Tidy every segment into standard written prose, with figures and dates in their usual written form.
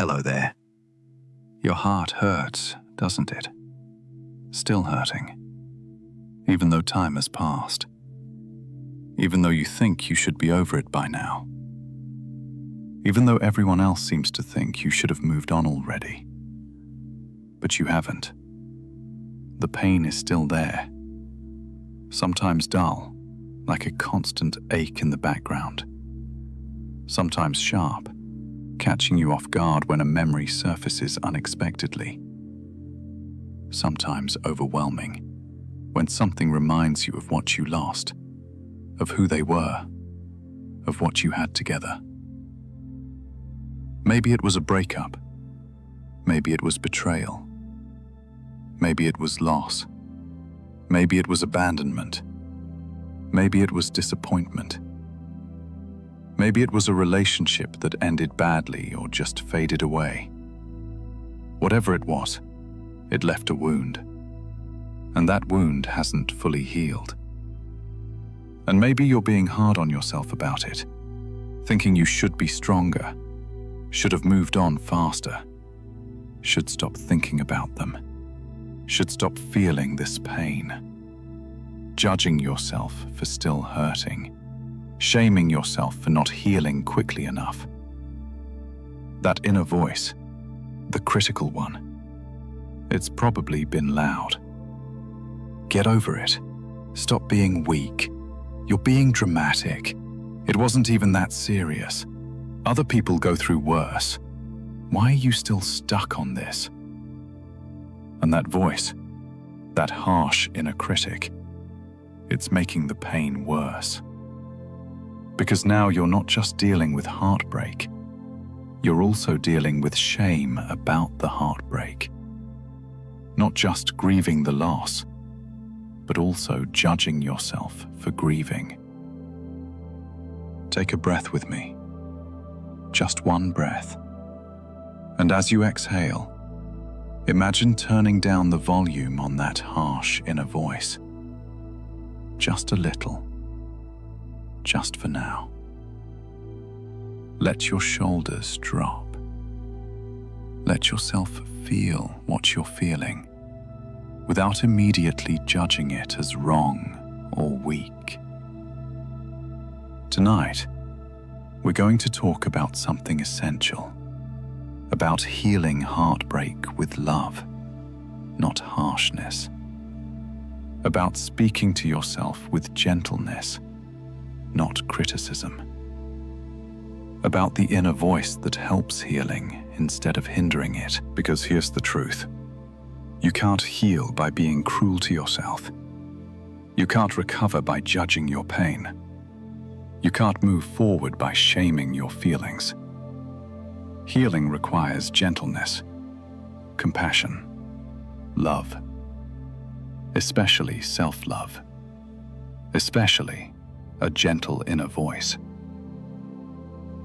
Hello there. Your heart hurts, doesn't it? Still hurting. Even though time has passed. Even though you think you should be over it by now. Even though everyone else seems to think you should have moved on already. But you haven't. The pain is still there. Sometimes dull, like a constant ache in the background. Sometimes sharp, catching you off guard when a memory surfaces unexpectedly. Sometimes overwhelming, when something reminds you of what you lost, of who they were, of what you had together. Maybe it was a breakup. Maybe it was betrayal. Maybe it was loss. Maybe it was abandonment. Maybe it was disappointment. Maybe it was a relationship that ended badly or just faded away. Whatever it was, it left a wound. And that wound hasn't fully healed. And maybe you're being hard on yourself about it, thinking you should be stronger, should have moved on faster, should stop thinking about them, should stop feeling this pain, judging yourself for still hurting, shaming yourself for not healing quickly enough. That inner voice, the critical one, it's probably been loud. Get over it. Stop being weak. You're being dramatic. It wasn't even that serious. Other people go through worse. Why are you still stuck on this? And that voice, that harsh inner critic, it's making the pain worse. Because now you're not just dealing with heartbreak, you're also dealing with shame about the heartbreak. Not just grieving the loss, but also judging yourself for grieving. Take a breath with me. Just one breath. And as you exhale, imagine turning down the volume on that harsh inner voice. Just a little. Just for now. Let your shoulders drop. Let yourself feel what you're feeling, without immediately judging it as wrong or weak. Tonight, we're going to talk about something essential, about healing heartbreak with love, not harshness, about speaking to yourself with gentleness, not criticism, about the inner voice that helps healing instead of hindering it. Because here's the truth. You can't heal by being cruel to yourself. You can't recover by judging your pain. You can't move forward by shaming your feelings. Healing requires gentleness, compassion, love, especially self-love, especially a gentle inner voice.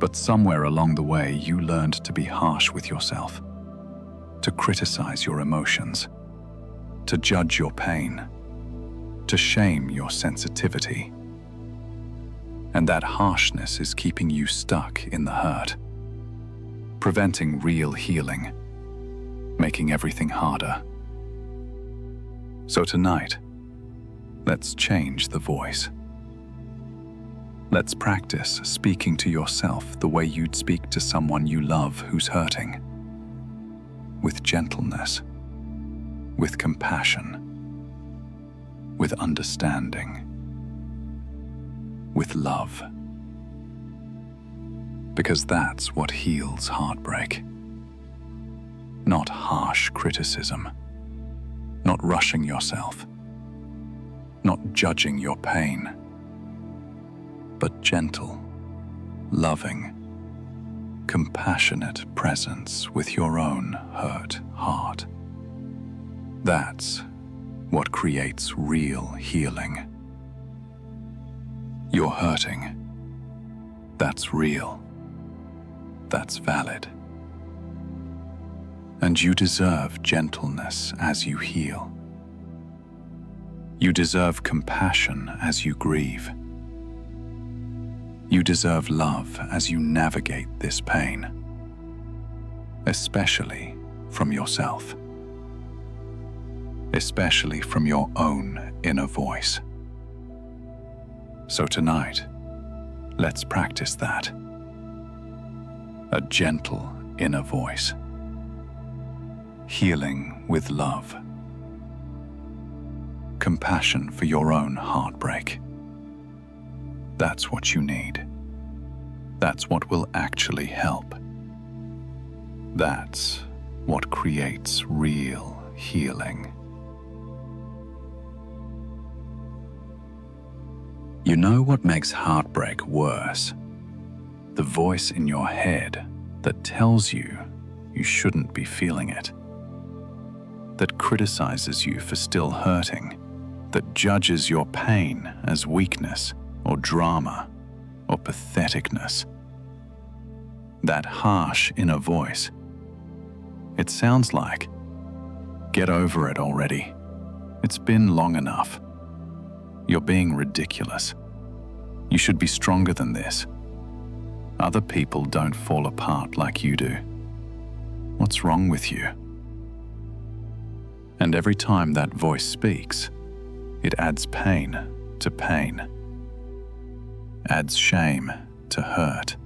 But somewhere along the way, you learned to be harsh with yourself, to criticize your emotions, to judge your pain, to shame your sensitivity. And that harshness is keeping you stuck in the hurt, preventing real healing, making everything harder. So tonight, let's change the voice. Let's practice speaking to yourself the way you'd speak to someone you love who's hurting. With gentleness, with compassion, with understanding, with love. Because that's what heals heartbreak. Not harsh criticism, not rushing yourself, not judging your pain, but gentle, loving, compassionate presence with your own hurt heart. That's what creates real healing. You're hurting. That's real. That's valid. And you deserve gentleness as you heal. You deserve compassion as you grieve. You deserve love as you navigate this pain. especially from yourself, especially from your own inner voice. So tonight, let's practice that. A gentle inner voice, healing with love, compassion for your own heartbreak. That's what you need. That's what will actually help. That's what creates real healing. You know what makes heartbreak worse? The voice in your head that tells you you shouldn't be feeling it, that criticizes you for still hurting, that judges your pain as weakness or drama or patheticness. That harsh inner voice. It sounds like, "Get over it already. It's been long enough. You're being ridiculous. You should be stronger than this. Other people don't fall apart like you do. What's wrong with you?" And every time that voice speaks, it adds pain to pain, adds shame to hurt,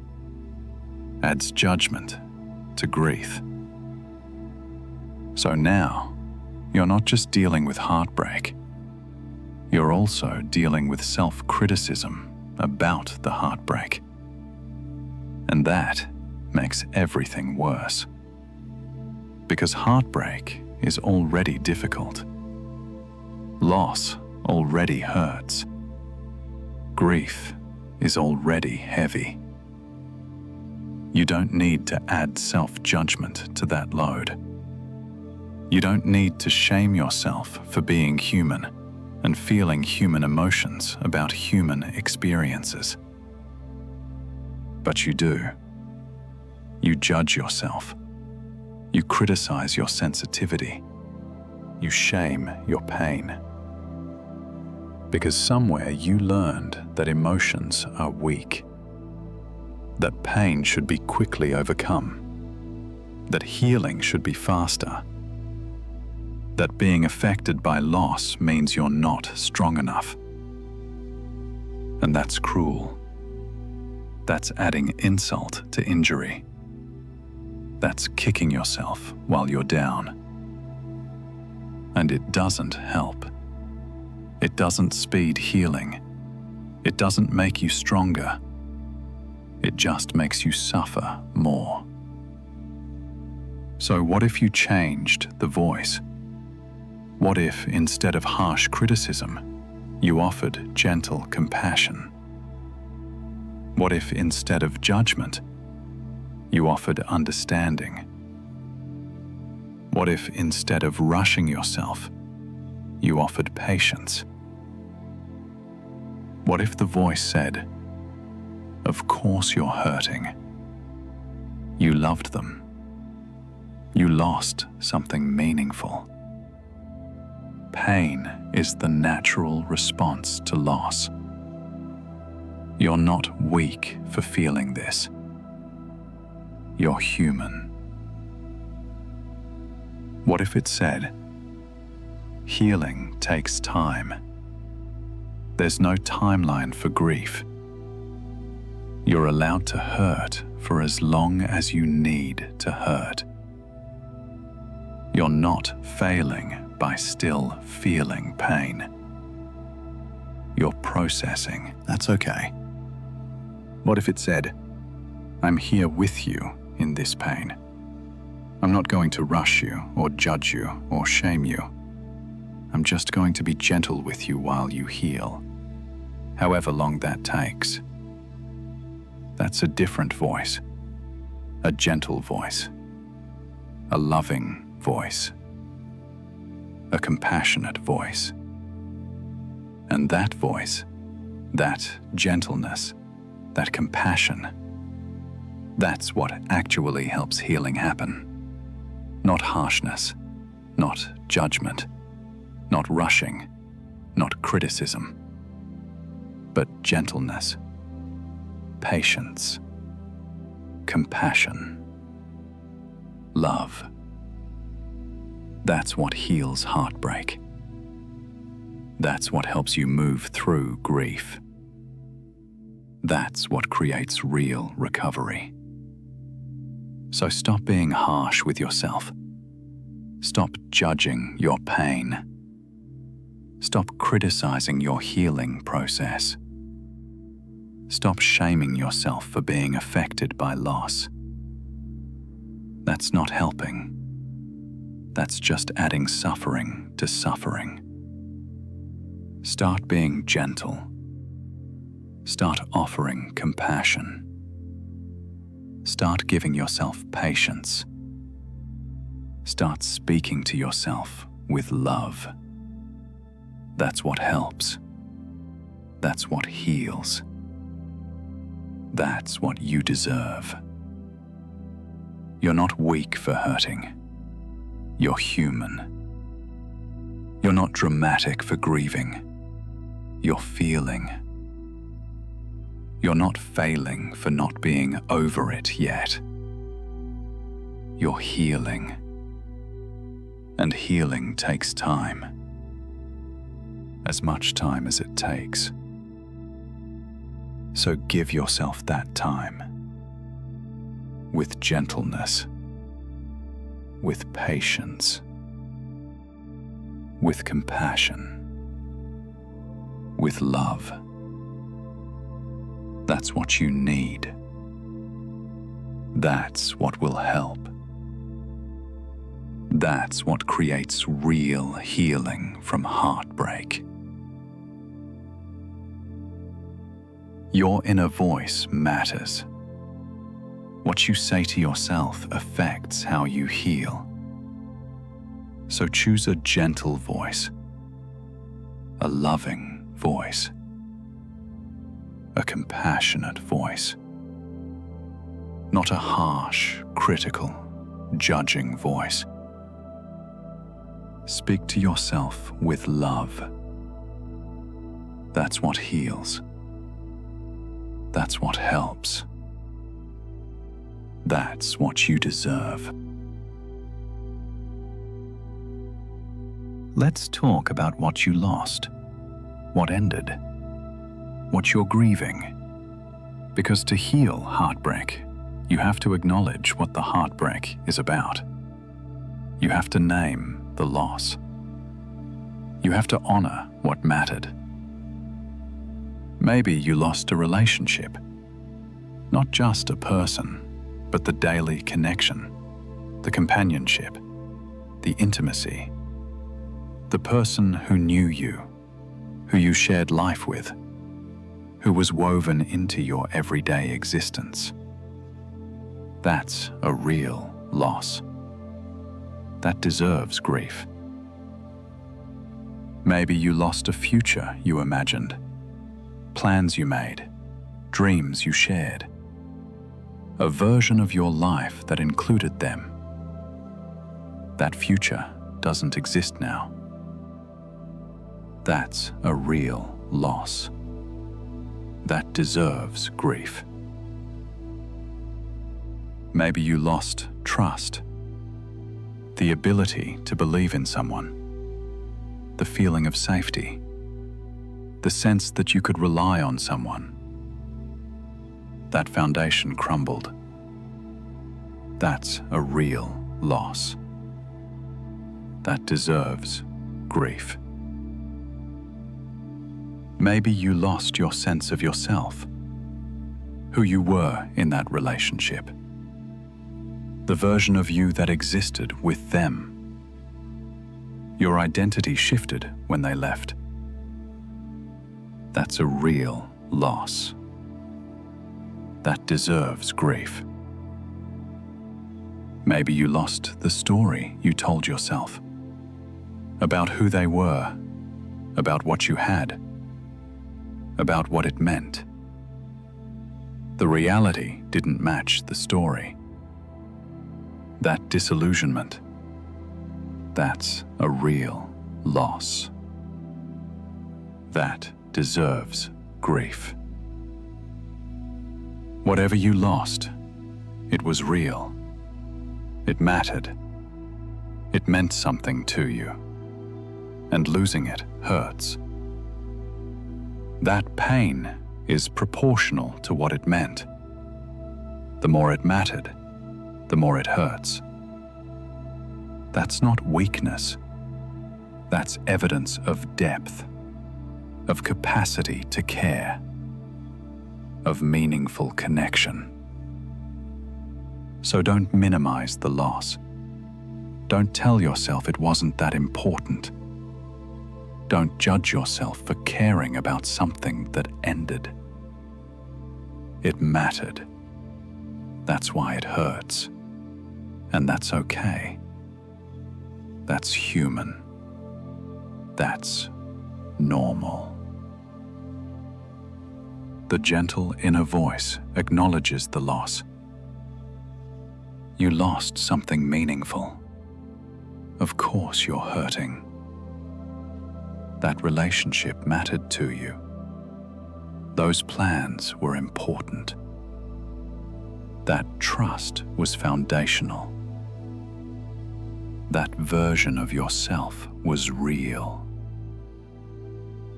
adds judgment to grief. So now, you're not just dealing with heartbreak, you're also dealing with self-criticism about the heartbreak. And that makes everything worse. Because heartbreak is already difficult. Loss already hurts. Grief is already heavy. You don't need to add self-judgment to that load. You don't need to shame yourself for being human and feeling human emotions about human experiences. But you do. You judge yourself. You criticize your sensitivity. You shame your pain. Because somewhere you learned that emotions are weak, that pain should be quickly overcome, that healing should be faster, that being affected by loss means you're not strong enough. And that's cruel. That's adding insult to injury. That's kicking yourself while you're down. And it doesn't help. It doesn't speed healing. It doesn't make you stronger. It just makes you suffer more. So what if you changed the voice? What if, instead of harsh criticism, you offered gentle compassion? What if, instead of judgment, you offered understanding? What if, instead of rushing yourself, you offered patience? What if the voice said, "Of course you're hurting. You loved them. You lost something meaningful. Pain is the natural response to loss. You're not weak for feeling this. You're human." What if it said, "Healing takes time. There's no timeline for grief. You're allowed to hurt for as long as you need to hurt. You're not failing by still feeling pain. You're processing. That's okay." What if it said, "I'm here with you in this pain. I'm not going to rush you or judge you or shame you. I'm just going to be gentle with you while you heal, however long that takes." That's a different voice, a gentle voice, a loving voice, a compassionate voice. And that voice, that gentleness, that compassion, that's what actually helps healing happen. Not harshness, not judgment, not rushing, not criticism, but gentleness, patience, compassion. love. That's what heals heartbreak. That's what helps you move through grief. That's what creates real recovery. So stop being harsh with yourself. Stop judging your pain. Stop criticizing your healing process. Stop shaming yourself for being affected by loss. That's not helping. That's just adding suffering to suffering. Start being gentle. Start offering compassion. Start giving yourself patience. Start speaking to yourself with love. That's what helps. That's what heals. That's what you deserve. You're not weak for hurting. You're human. You're not dramatic for grieving. You're feeling. You're not failing for not being over it yet. You're healing. And healing takes time. As much time as it takes. So give yourself that time. With gentleness. With patience. With compassion. With love. That's what you need. That's what will help. That's what creates real healing from heartbreak. Your inner voice matters. What you say to yourself affects how you heal. So choose a gentle voice, a loving voice, a compassionate voice, not a harsh, critical, judging voice. Speak to yourself with love. That's what heals. That's what helps. That's what you deserve. Let's talk about what you lost, what ended, what you're grieving. Because to heal heartbreak, you have to acknowledge what the heartbreak is about. You have to name the loss. You have to honor what mattered. Maybe you lost a relationship, not just a person, but the daily connection, the companionship, the intimacy, the person who knew you, who you shared life with, who was woven into your everyday existence. That's a real loss. That deserves grief. Maybe you lost a future you imagined, plans you made, dreams you shared, a version of your life that included them. That future doesn't exist now. That's a real loss. That deserves grief. Maybe you lost trust, the ability to believe in someone, the feeling of safety, the sense that you could rely on someone. That foundation crumbled. That's a real loss. That deserves grief. Maybe you lost your sense of yourself, who you were in that relationship, the version of you that existed with them. Your identity shifted when they left. That's a real loss. That deserves grief. Maybe you lost the story you told yourself about who they were, about what you had, about what it meant. The reality didn't match the story. That disillusionment, that's a real loss. That deserves grief. Whatever you lost, it was real. It mattered. It meant something to you. And losing it hurts. That pain is proportional to what it meant. The more it mattered, the more it hurts. That's not weakness. That's evidence of depth, of capacity to care, of meaningful connection. So don't minimize the loss. Don't tell yourself it wasn't that important. Don't judge yourself for caring about something that ended. It mattered. That's why it hurts. And that's okay. That's human. That's normal. The gentle inner voice acknowledges the loss. You lost something meaningful. Of course you're hurting. That relationship mattered to you. Those plans were important. That trust was foundational. That version of yourself was real.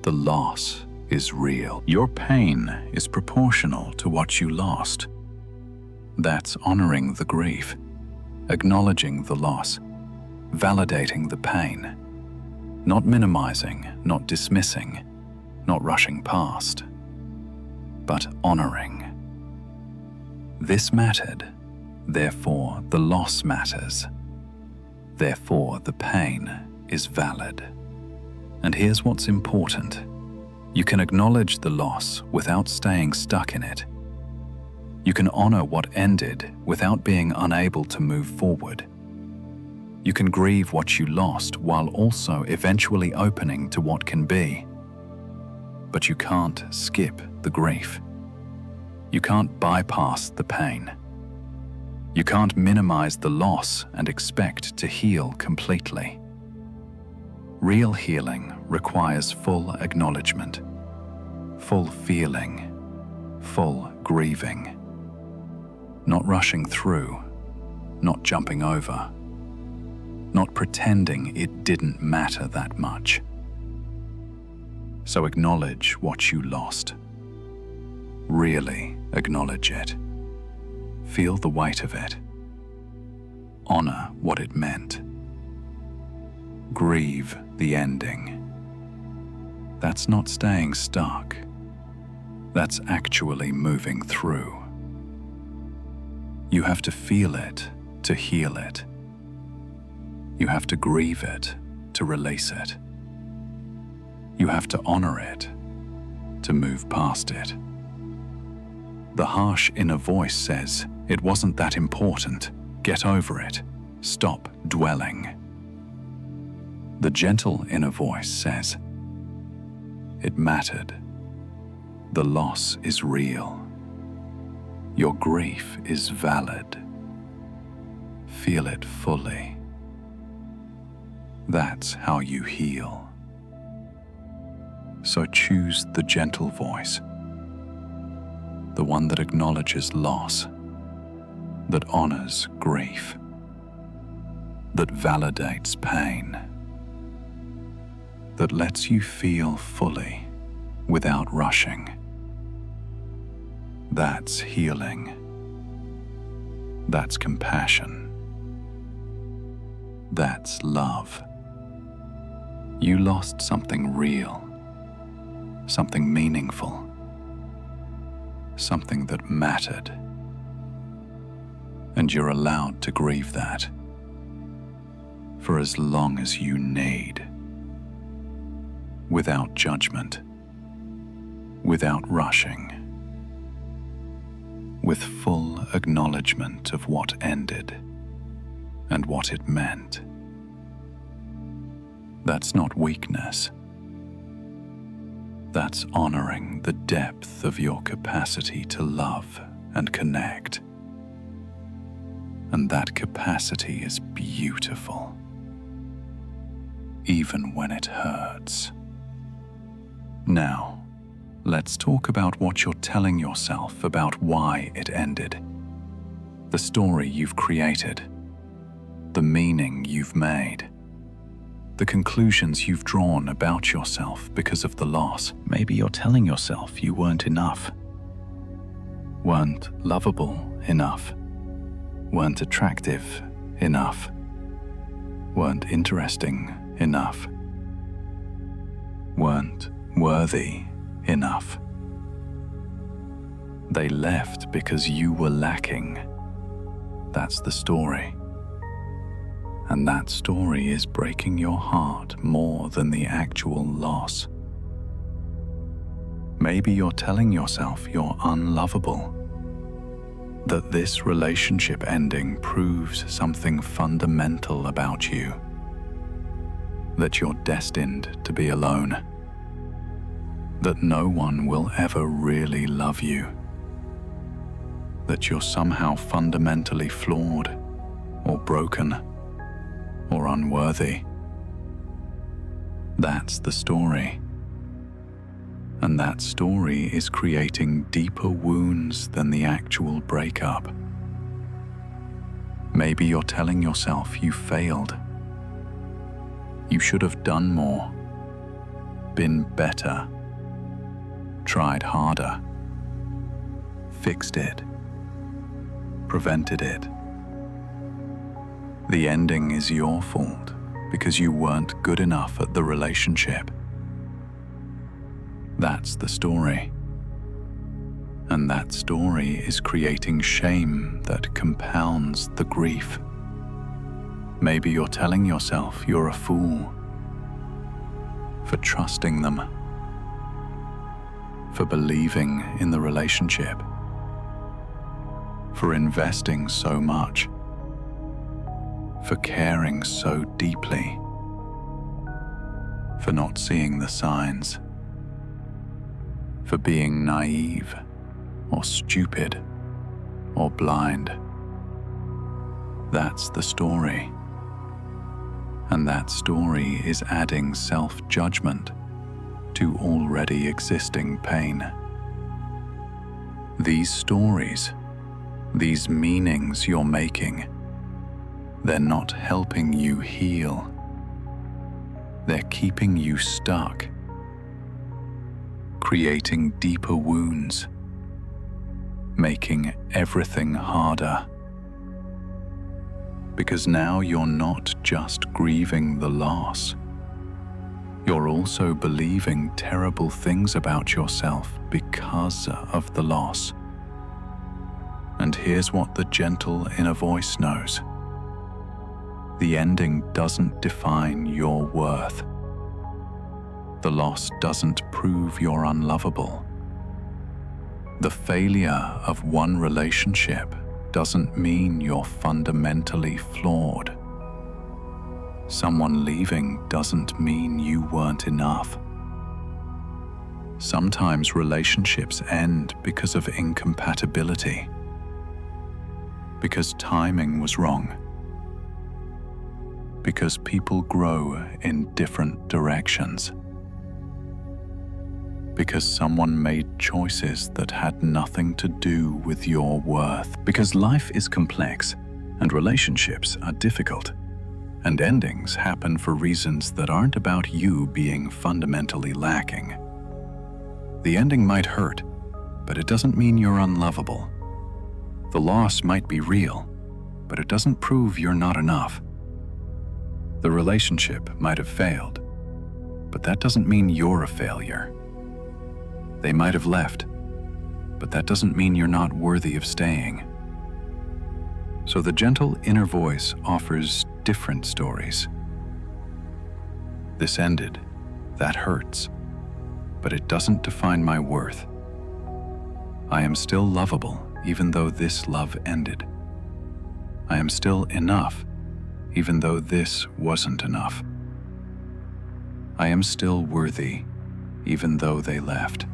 The loss is real. Your pain is proportional to what you lost. That's honoring the grief, acknowledging the loss, validating the pain, not minimizing, not dismissing, not rushing past, but honoring. This mattered, therefore the loss matters. Therefore the pain is valid. And here's what's important. You can acknowledge the loss without staying stuck in it. You can honor what ended without being unable to move forward. You can grieve what you lost while also eventually opening to what can be. But you can't skip the grief. You can't bypass the pain. You can't minimize the loss and expect to heal completely. Real healing requires full acknowledgement, full feeling, full grieving. Not rushing through, not jumping over, not pretending it didn't matter that much. So acknowledge what you lost. Really acknowledge it. Feel the weight of it. Honor what it meant. Grieve the ending. That's not staying stuck. That's actually moving through. You have to feel it to heal it. You have to grieve it to release it. You have to honor it to move past it. The harsh inner voice says, it wasn't that important. Get over it. Stop dwelling. The gentle inner voice says, it mattered. The loss is real. Your grief is valid. Feel it fully. That's how you heal. So choose the gentle voice, the one that acknowledges loss, that honors grief, that validates pain, that lets you feel fully without rushing. That's healing. That's compassion. That's love. You lost something real, something meaningful, something that mattered. And you're allowed to grieve that for as long as you need, without judgment, without rushing, with full acknowledgement of what ended and what it meant. That's not weakness. That's honoring the depth of your capacity to love and connect. And that capacity is beautiful, even when it hurts. Now, let's talk about what you're telling yourself about why it ended. The story you've created, the meaning you've made, the conclusions you've drawn about yourself because of the loss. Maybe you're telling yourself you weren't enough, weren't lovable enough, weren't attractive enough, weren't interesting enough, weren't worthy enough. They left because you were lacking. That's the story. And that story is breaking your heart more than the actual loss. Maybe you're telling yourself you're unlovable, that this relationship ending proves something fundamental about you, that you're destined to be alone, that no one will ever really love you, that you're somehow fundamentally flawed or broken or unworthy. That's the story. And that story is creating deeper wounds than the actual breakup. Maybe you're telling yourself you failed. You should have done more, been better, tried harder, fixed it, prevented it. The ending is your fault because you weren't good enough at the relationship. That's the story. And that story is creating shame that compounds the grief. Maybe you're telling yourself you're a fool for trusting them, for believing in the relationship, for investing so much, for caring so deeply, for not seeing the signs, for being naive or stupid or blind. That's the story. And that story is adding self-judgment to already existing pain. These stories, these meanings you're making, they're not helping you heal. They're keeping you stuck, creating deeper wounds, making everything harder. Because now you're not just grieving the loss, you're also believing terrible things about yourself because of the loss. And here's what the gentle inner voice knows. The ending doesn't define your worth. The loss doesn't prove you're unlovable. The failure of one relationship doesn't mean you're fundamentally flawed. Someone leaving doesn't mean you weren't enough. Sometimes relationships end because of incompatibility, because timing was wrong, because people grow in different directions, because someone made choices that had nothing to do with your worth. Because life is complex, and relationships are difficult, and endings happen for reasons that aren't about you being fundamentally lacking. The ending might hurt, but it doesn't mean you're unlovable. The loss might be real, but it doesn't prove you're not enough. The relationship might have failed, but that doesn't mean you're a failure. They might have left, but that doesn't mean you're not worthy of staying. So the gentle inner voice offers different stories. This ended, that hurts, but it doesn't define my worth. I am still lovable even though this love ended. I am still enough even though this wasn't enough. I am still worthy even though they left.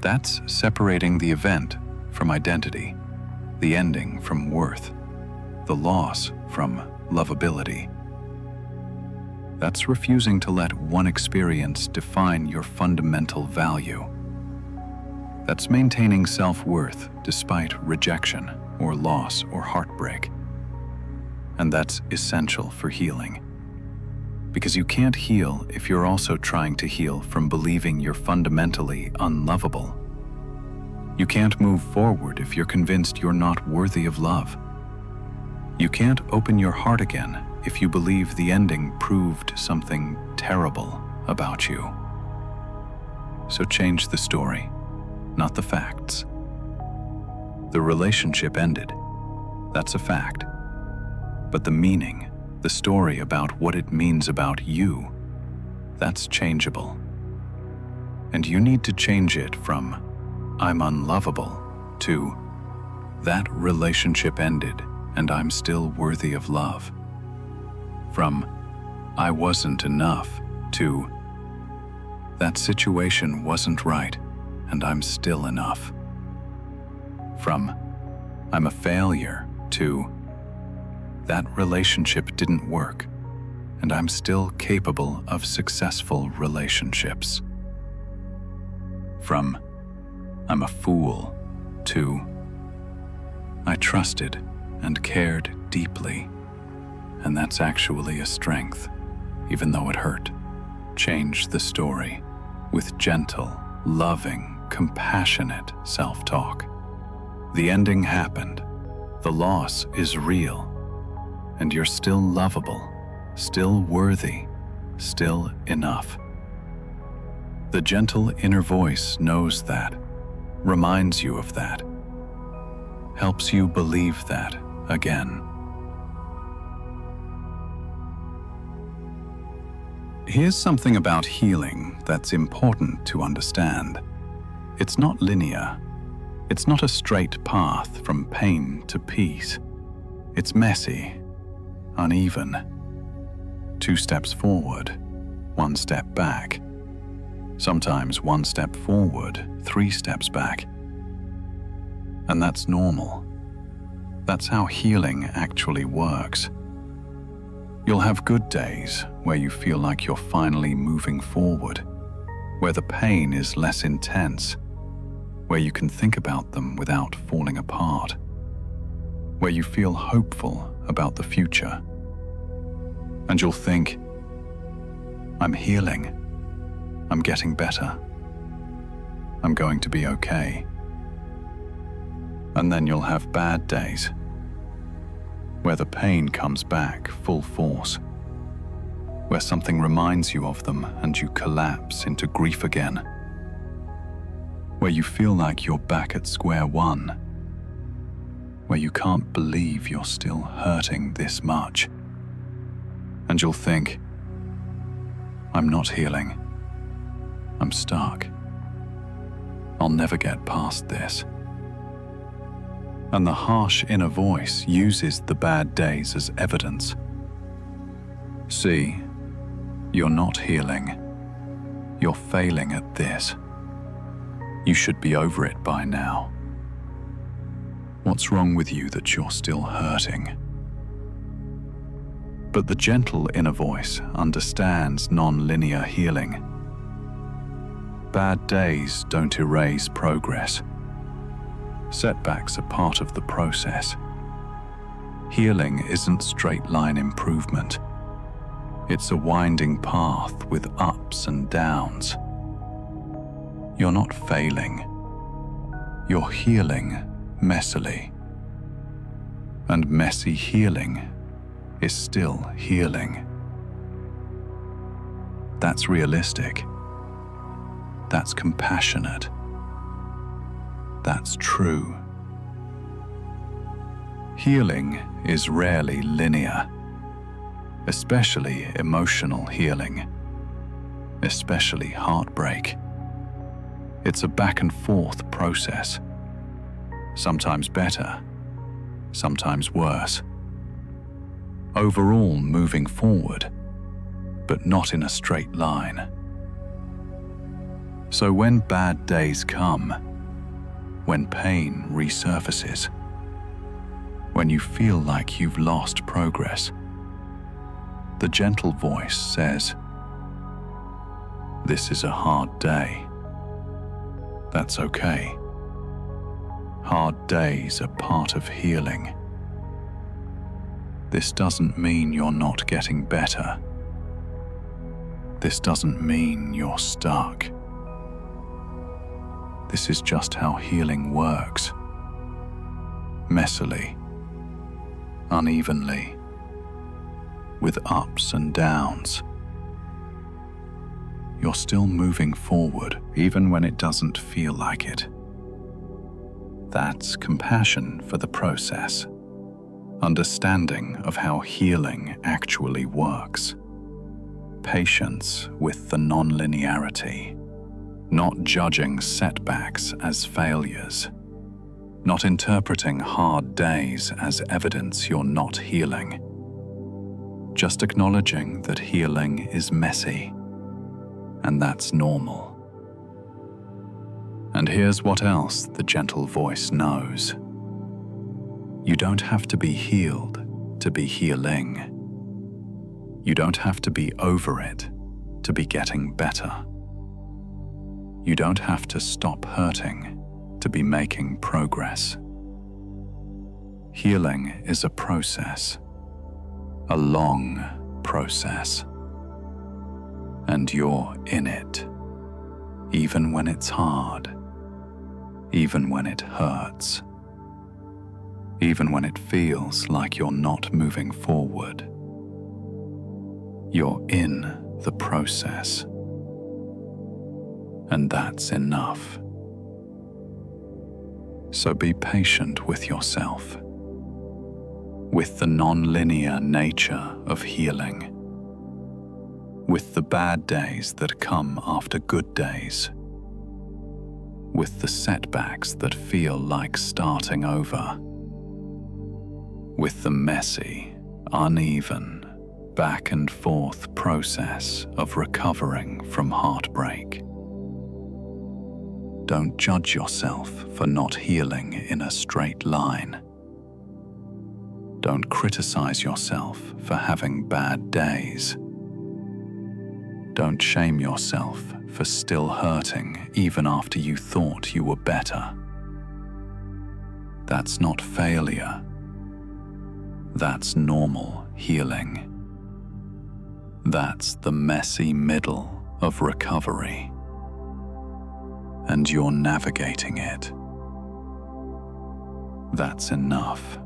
That's separating the event from identity, the ending from worth, the loss from lovability. That's refusing to let one experience define your fundamental value. That's maintaining self-worth despite rejection or loss or heartbreak. And that's essential for healing. Because you can't heal if you're also trying to heal from believing you're fundamentally unlovable. You can't move forward if you're convinced you're not worthy of love. You can't open your heart again if you believe the ending proved something terrible about you. So change the story, not the facts. The relationship ended. That's a fact. But the meaning, the story about what it means about you, that's changeable. And you need to change it from "I'm unlovable" to "that relationship ended and I'm still worthy of love." From "I wasn't enough" to "that situation wasn't right and I'm still enough." From "I'm a failure" to "that relationship didn't work and I'm still capable of successful relationships." From "I'm a fool" to "I trusted and cared deeply, and that's actually a strength, even though it hurt." Change the story with gentle, loving, compassionate self-talk. The ending happened. The loss is real. And you're still lovable, still worthy, still enough. The gentle inner voice knows that, reminds you of that, helps you believe that again. Here's something about healing that's important to understand. It's not linear. It's not a straight path from pain to peace. It's messy, uneven. 2 steps forward, 1 step back. Sometimes 1 step forward, 3 steps back. And that's normal. That's how healing actually works. You'll have good days where you feel like you're finally moving forward, where the pain is less intense, where you can think about them without falling apart, where you feel hopeful about the future. And you'll think, "I'm healing. I'm getting better. I'm going to be okay." And then you'll have bad days, where the pain comes back full force, where something reminds you of them and you collapse into grief again, where you feel like you're back at square one, where you can't believe you're still hurting this much. And you'll think, "I'm not healing. I'm stuck. I'll never get past this." And the harsh inner voice uses the bad days as evidence. "See, you're not healing. You're failing at this. You should be over it by now. What's wrong with you that you're still hurting?" But the gentle inner voice understands non-linear healing. Bad days don't erase progress. Setbacks are part of the process. Healing isn't straight-line improvement. It's a winding path with ups and downs. You're not failing. You're healing messily. And messy healing is still healing. That's realistic. That's compassionate. That's true. Healing is rarely linear, especially emotional healing, especially heartbreak. It's a back and forth process, sometimes better, sometimes worse. Overall moving forward, but not in a straight line. So when bad days come, when pain resurfaces, when you feel like you've lost progress, the gentle voice says, "This is a hard day. That's okay. Hard days are part of healing. This doesn't mean you're not getting better. This doesn't mean you're stuck. This is just how healing works. Messily, unevenly, with ups and downs. You're still moving forward, even when it doesn't feel like it. That's compassion for the process, understanding of how healing actually works, patience with the non-linearity, not judging setbacks as failures, not interpreting hard days as evidence you're not healing, just acknowledging that healing is messy, and that's normal. And here's what else the gentle voice knows. You don't have to be healed to be healing. You don't have to be over it to be getting better. You don't have to stop hurting to be making progress. Healing is a process, a long process. And you're in it, even when it's hard, even when it hurts, even when it feels like you're not moving forward. You're in the process, and that's enough. So be patient with yourself, with the non-linear nature of healing, with the bad days that come after good days, with the setbacks that feel like starting over, with the messy, uneven, back and forth process of recovering from heartbreak. Don't judge yourself for not healing in a straight line. Don't criticize yourself for having bad days. Don't shame yourself for still hurting even after you thought you were better. That's not failure. That's normal healing. That's the messy middle of recovery. And you're navigating it. That's enough.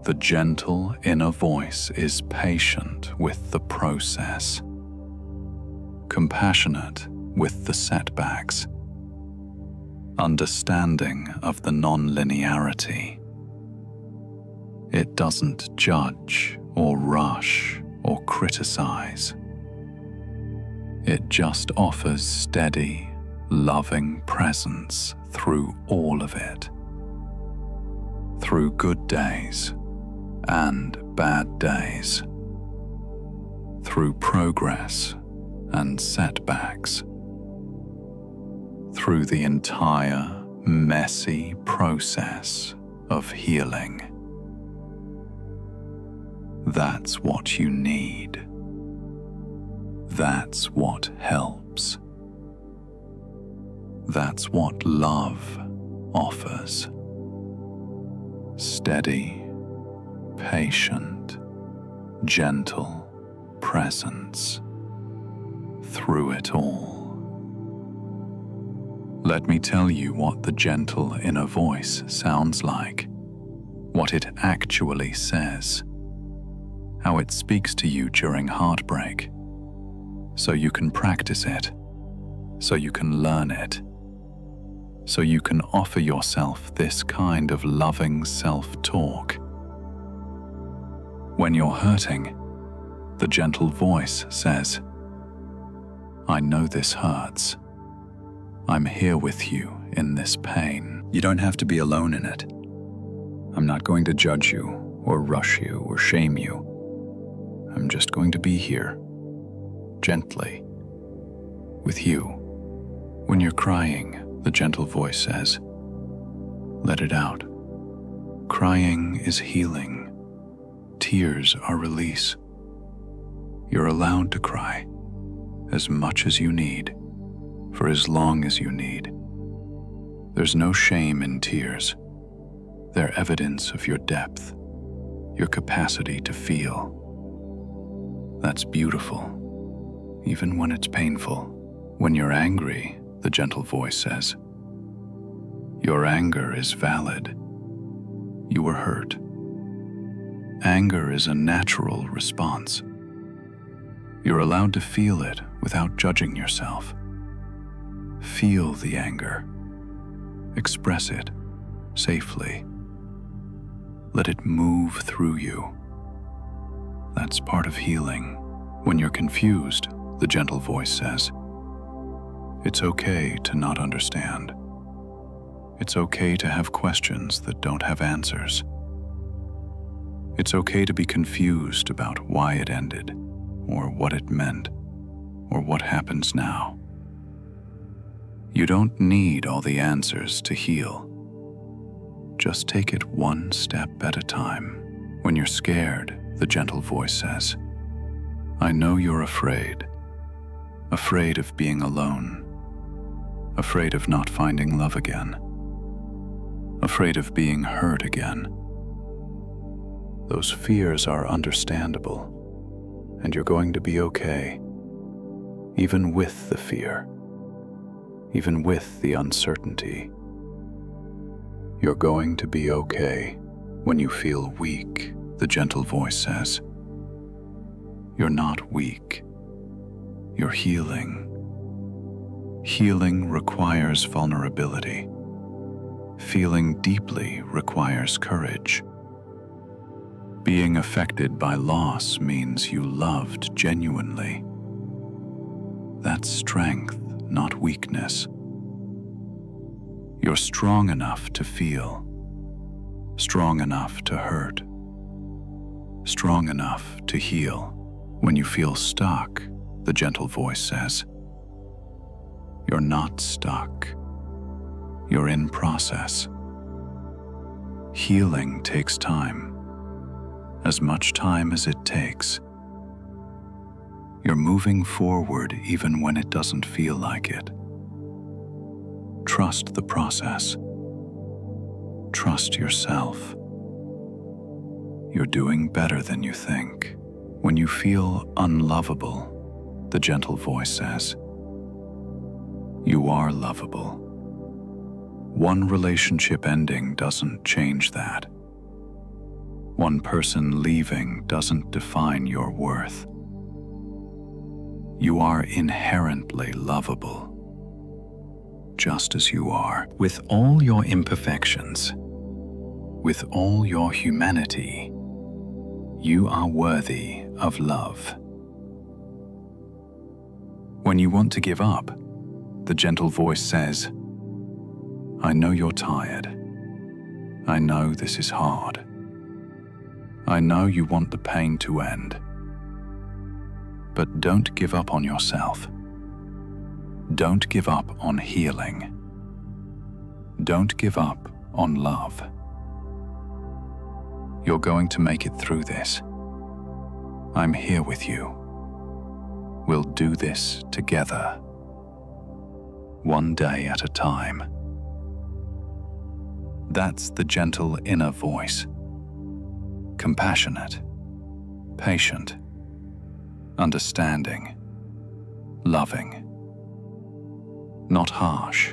The gentle inner voice is patient with the process, compassionate with the setbacks, understanding of the non-linearity. It doesn't judge or rush or criticize. It just offers steady, loving presence through all of it. Through good days and bad days. Through progress and setbacks. Through the entire messy process of healing. That's what you need. That's what helps. That's what love offers. Steady, patient, gentle presence through it all. Let me tell you what the gentle inner voice sounds like, what it actually says, how it speaks to you during heartbreak, so you can practice it, so you can learn it, so you can offer yourself this kind of loving self-talk. When you're hurting, the gentle voice says, "I know this hurts. I'm here with you in this pain. You don't have to be alone in it. I'm not going to judge you or rush you or shame you. I'm just going to be here, gently, with you." When you're crying, the gentle voice says, "Let it out. Crying is healing. Tears are release. You're allowed to cry as much as you need, for as long as you need. There's no shame in tears. They're evidence of your depth, your capacity to feel. That's beautiful, even when it's painful. When you're angry, the gentle voice says, your anger is valid. You were hurt. Anger is a natural response. You're allowed to feel it without judging yourself. Feel the anger. Express it safely. Let it move through you. That's part of healing. When you're confused, the gentle voice says, it's okay to not understand. It's okay to have questions that don't have answers. It's okay to be confused about why it ended, or what it meant, or what happens now. You don't need all the answers to heal. Just take it one step at a time. When you're scared, the gentle voice says, I know you're afraid. Afraid of being alone. Afraid of not finding love again. Afraid of being hurt again. Those fears are understandable, and you're going to be okay, even with the fear, even with the uncertainty. You're going to be okay. When you feel weak, the gentle voice says, you're not weak. You're healing. Healing requires vulnerability. Feeling deeply requires courage. Being affected by loss means you loved genuinely. That's strength, not weakness. You're strong enough to feel, strong enough to hurt, strong enough to heal. When you feel stuck, the gentle voice says, you're not stuck. You're in process. Healing takes time, as much time as it takes. You're moving forward even when it doesn't feel like it. Trust the process. Trust yourself. You're doing better than you think. When you feel unlovable, the gentle voice says, you are lovable. One relationship ending doesn't change that. One person leaving doesn't define your worth. You are inherently lovable, just as you are, with all your imperfections, with all your humanity. You are worthy of love. When you want to give up, the gentle voice says, I know you're tired. I know this is hard. I know you want the pain to end. But don't give up on yourself. Don't give up on healing. Don't give up on love. You're going to make it through this. I'm here with you. We'll do this together. One day at a time. That's the gentle inner voice. Compassionate, patient, understanding, loving. Not harsh,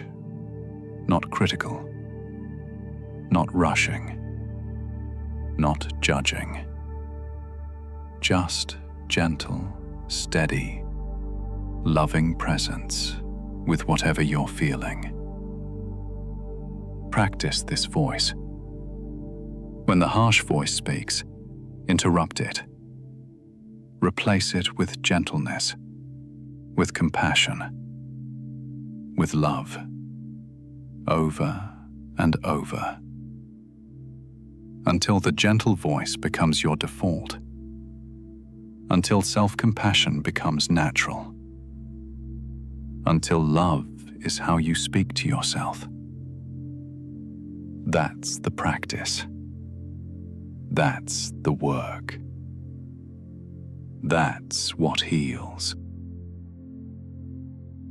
not critical, not rushing, not judging. Just gentle, steady, loving presence with whatever you're feeling. Practice this voice. When the harsh voice speaks, interrupt it. Replace it with gentleness, with compassion, with love, over and over, until the gentle voice becomes your default, until self-compassion becomes natural, until love is how you speak to yourself. That's the practice. That's the work. That's what heals.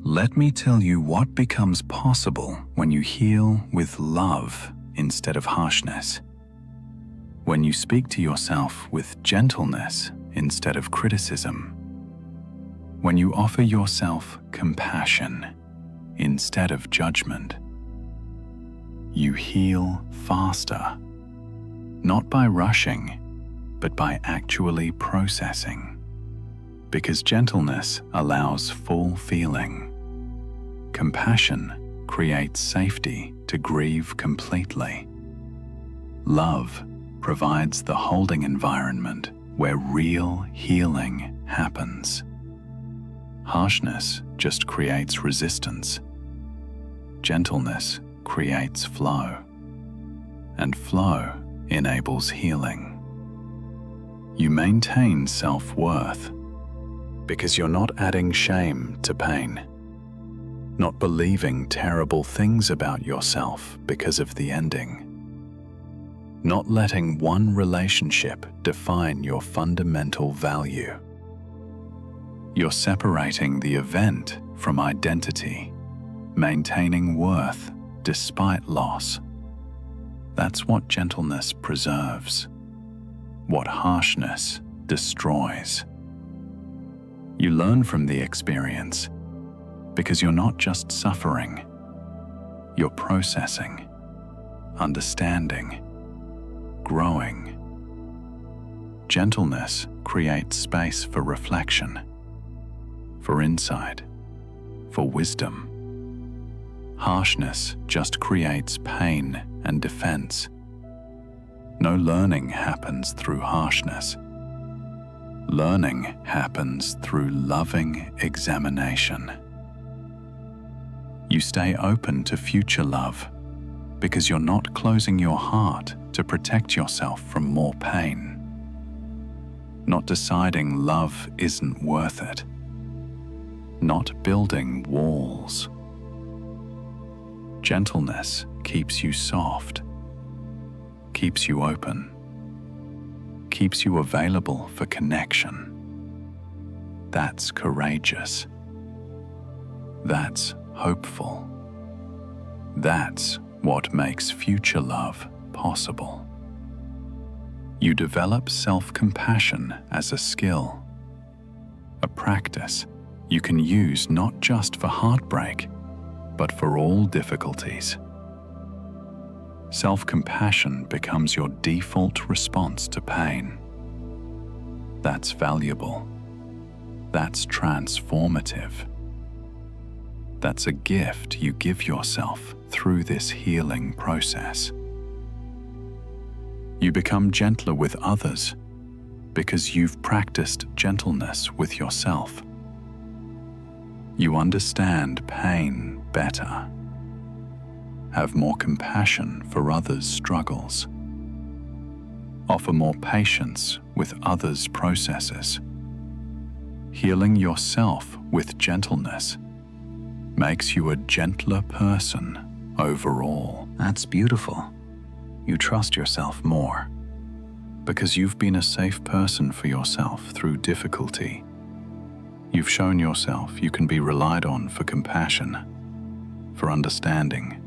Let me tell you what becomes possible when you heal with love instead of harshness. when you speak to yourself with gentleness instead of criticism, when you offer yourself compassion instead of judgment, you heal faster, not by rushing, but by actually processing, because gentleness allows full feeling. Compassion creates safety to grieve completely. Love provides the holding environment where real healing happens. Harshness just creates resistance. Gentleness creates flow, and flow enables healing. You maintain self-worth because you're not adding shame to pain, not believing terrible things about yourself because of the ending, not letting one relationship define your fundamental value. You're separating the event from identity, maintaining worth despite loss. That's what gentleness preserves, what harshness destroys. You learn from the experience because you're not just suffering, you're processing, understanding, growing. Gentleness creates space for reflection, for insight, for wisdom. Harshness just creates pain and defense. No learning happens through harshness. Learning happens through loving examination. You stay open to future love because you're not closing your heart to protect yourself from more pain. Not deciding love isn't worth it. Not building walls. Gentleness keeps you soft, keeps you open, keeps you available for connection. That's courageous. That's hopeful. That's what makes future love possible. You develop self-compassion as a skill, a practice you can use not just for heartbreak, but for all difficulties. Self-compassion becomes your default response to pain. That's valuable. That's transformative. That's a gift you give yourself through this healing process. You become gentler with others because you've practiced gentleness with yourself. You understand pain better, have more compassion for others' struggles, offer more patience with others' processes. Healing yourself with gentleness makes you a gentler person overall. That's beautiful. You trust yourself more because you've been a safe person for yourself through difficulty. You've shown yourself you can be relied on for compassion, for understanding,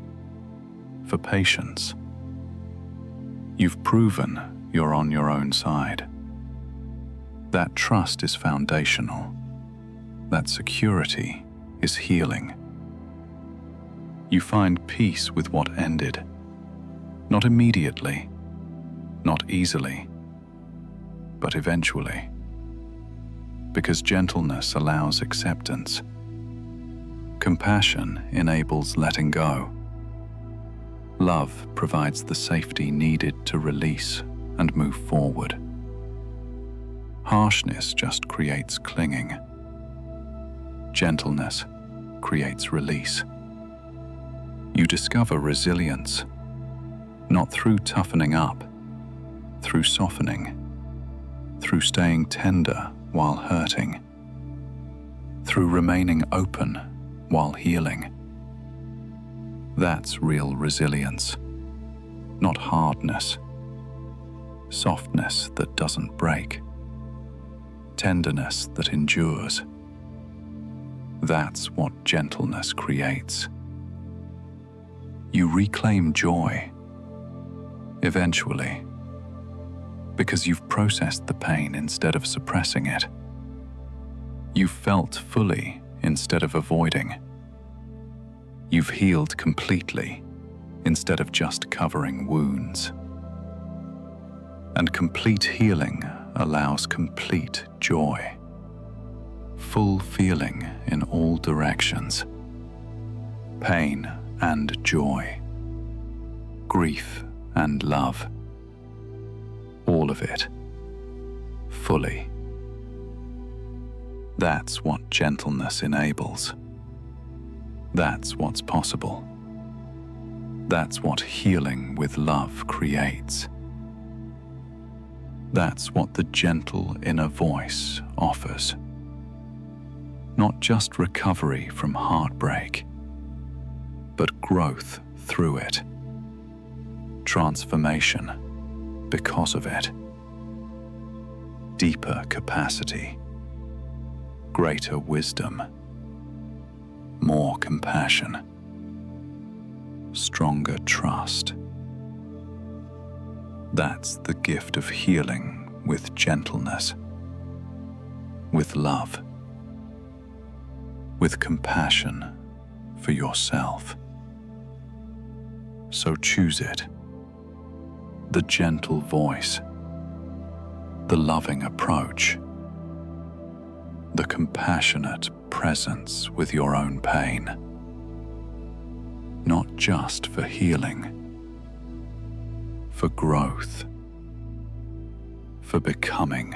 for patience. You've proven you're on your own side. That trust is foundational. That security is healing. You find peace with what ended, not immediately, not easily, but eventually. Because gentleness allows acceptance. Compassion enables letting go. Love provides the safety needed to release and move forward. Harshness just creates clinging. Gentleness creates release. You discover resilience, not through toughening up, through softening, through staying tender while hurting, through remaining open while healing. That's real resilience, not hardness. Softness that doesn't break. Tenderness that endures. That's what gentleness creates. You reclaim joy. Eventually, because you've processed the pain instead of suppressing it. You've felt fully instead of avoiding. You've healed completely instead of just covering wounds. And complete healing allows complete joy. Full feeling in all directions. Pain and joy. Grief and love. All of it. Fully. That's what gentleness enables. That's what's possible. That's what healing with love creates. That's what the gentle inner voice offers. Not just recovery from heartbreak, but growth through it. Transformation because of it. Deeper capacity. Greater wisdom. More compassion. Stronger trust. That's the gift of healing with gentleness, with love, with compassion for yourself. So choose it. The gentle voice, the loving approach, the compassionate presence with your own pain. Not just for healing, for growth, for becoming,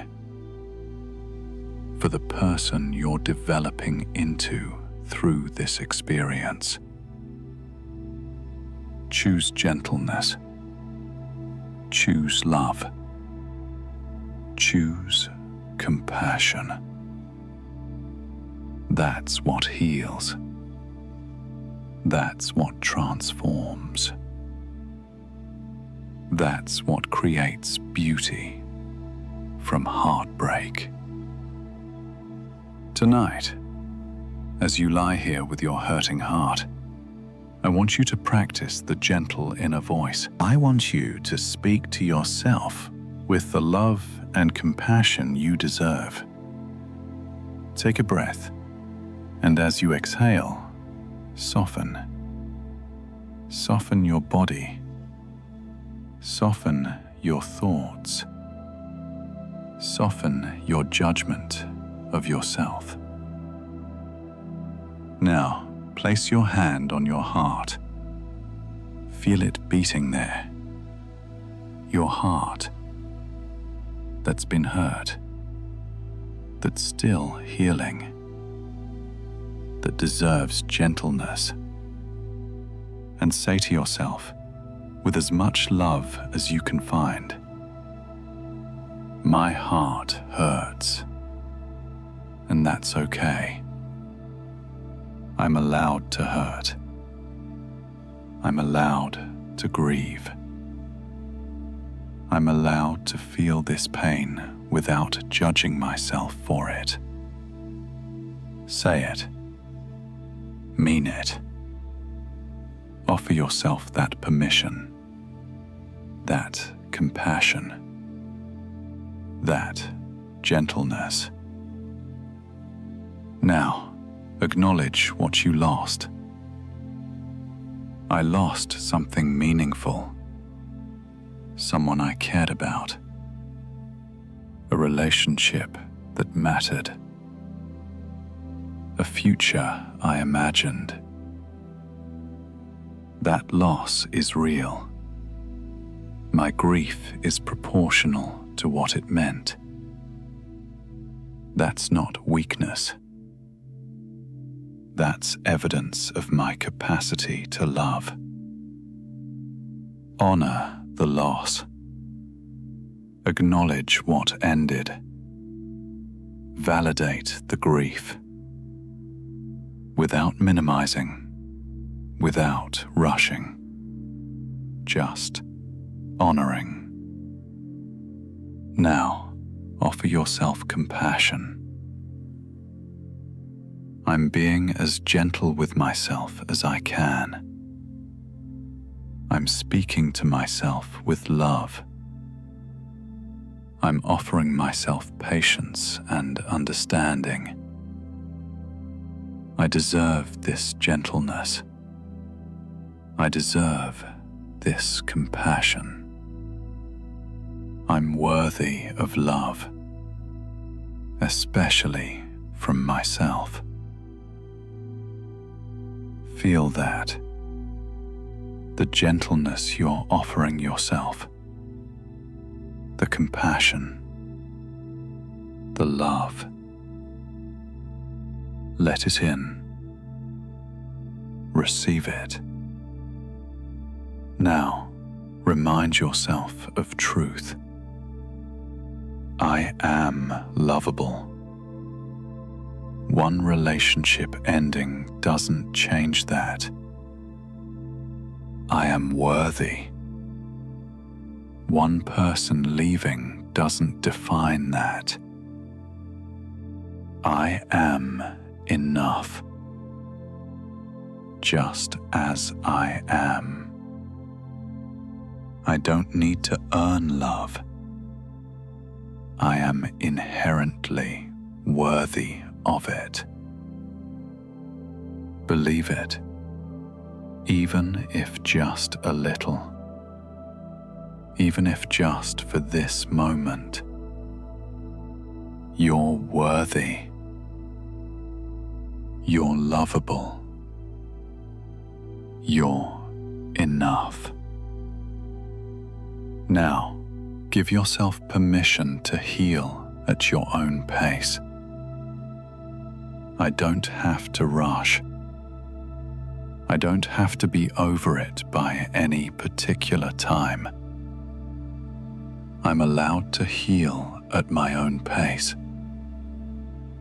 for the person you're developing into through this experience. Choose gentleness. Choose love. Choose compassion. That's what heals. That's what transforms. That's what creates beauty from heartbreak. Tonight, as you lie here with your hurting heart, I want you to practice the gentle inner voice. I want you to speak to yourself with the love and compassion you deserve. Take a breath, and as you exhale, soften. Soften your body. Soften your thoughts. Soften your judgment of yourself. Now, place your hand on your heart. Feel it beating there. Your heart that's been hurt, that's still healing, that deserves gentleness. And say to yourself, with as much love as you can find, my heart hurts, and that's okay. I'm allowed to hurt. I'm allowed to grieve. I'm allowed to feel this pain without judging myself for it. Say it. Mean it. Offer yourself that permission, that compassion, that gentleness. Now, acknowledge what you lost. I lost something meaningful, someone I cared about, a relationship that mattered, a future I imagined. That loss is real. My grief is proportional to what it meant. That's not weakness. That's evidence of my capacity to love. Honor the loss. Acknowledge what ended. Validate the grief. Without minimizing, without rushing. Just honoring. Now, offer yourself compassion. I'm being as gentle with myself as I can. I'm speaking to myself with love. I'm offering myself patience and understanding. I deserve this gentleness. I deserve this compassion. I'm worthy of love, especially from myself. Feel that. The gentleness you're offering yourself. The compassion. The love. Let it in. Receive it. Now, remind yourself of truth. I am lovable. One relationship ending doesn't change that. I am worthy. One person leaving doesn't define that. I am enough, just as I am. I don't need to earn love. I am inherently worthy of it. Believe it, even if just a little, even if just for this moment. You're worthy. You're lovable. You're enough. Now, give yourself permission to heal at your own pace. I don't have to rush. I don't have to be over it by any particular time. I'm allowed to heal at my own pace,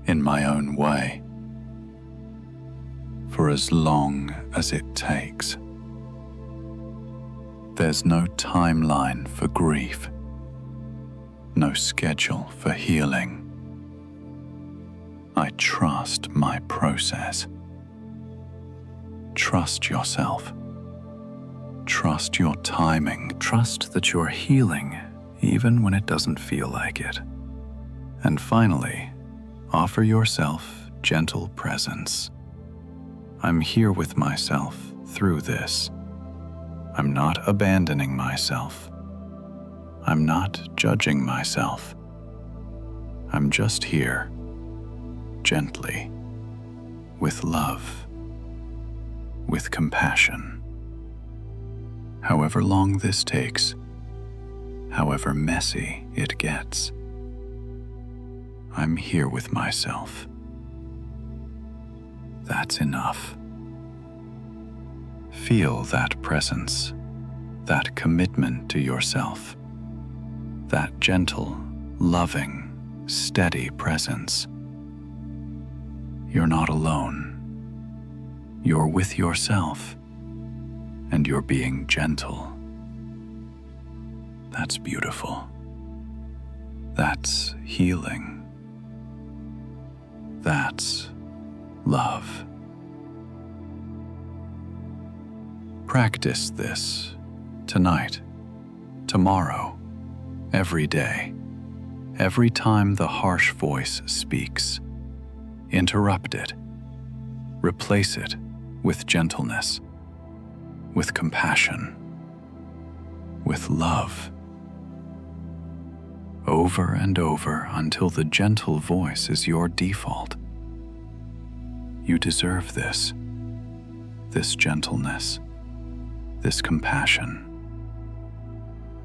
in my own way, for as long as it takes. There's no timeline for grief, no schedule for healing. I trust my process. Trust yourself. Trust your timing. Trust that you're healing even when it doesn't feel like it. And finally, offer yourself gentle presence. I'm here with myself through this. I'm not abandoning myself. I'm not judging myself. I'm just here, gently, with love, with compassion. However long this takes, however messy it gets, I'm here with myself. That's enough. Feel that presence, that commitment to yourself, that gentle, loving, steady presence. You're not alone. You're with yourself, and you're being gentle. That's beautiful. That's healing. That's love. Practice this tonight, tomorrow, every day. Every time the harsh voice speaks, interrupt it. Replace it with gentleness, with compassion, with love. Over and over until the gentle voice is your default. You deserve this gentleness, this compassion,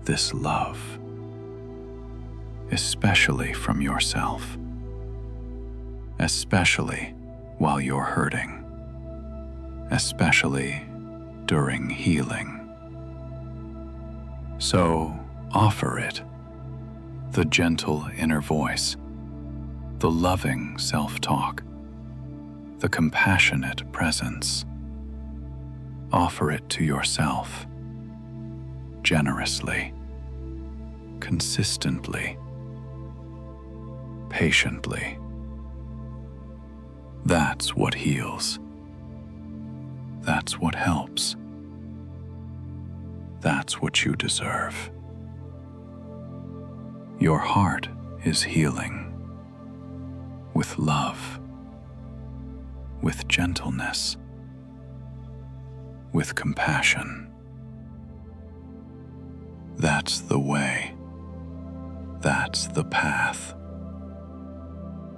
this love, especially from yourself, especially while you're hurting, especially during healing. So offer it, the gentle inner voice, the loving self-talk, the compassionate presence. Offer it to yourself, generously, consistently, patiently. That's what heals. That's what helps. That's what you deserve. Your heart is healing with love, with gentleness, with compassion. That's the way. That's the path.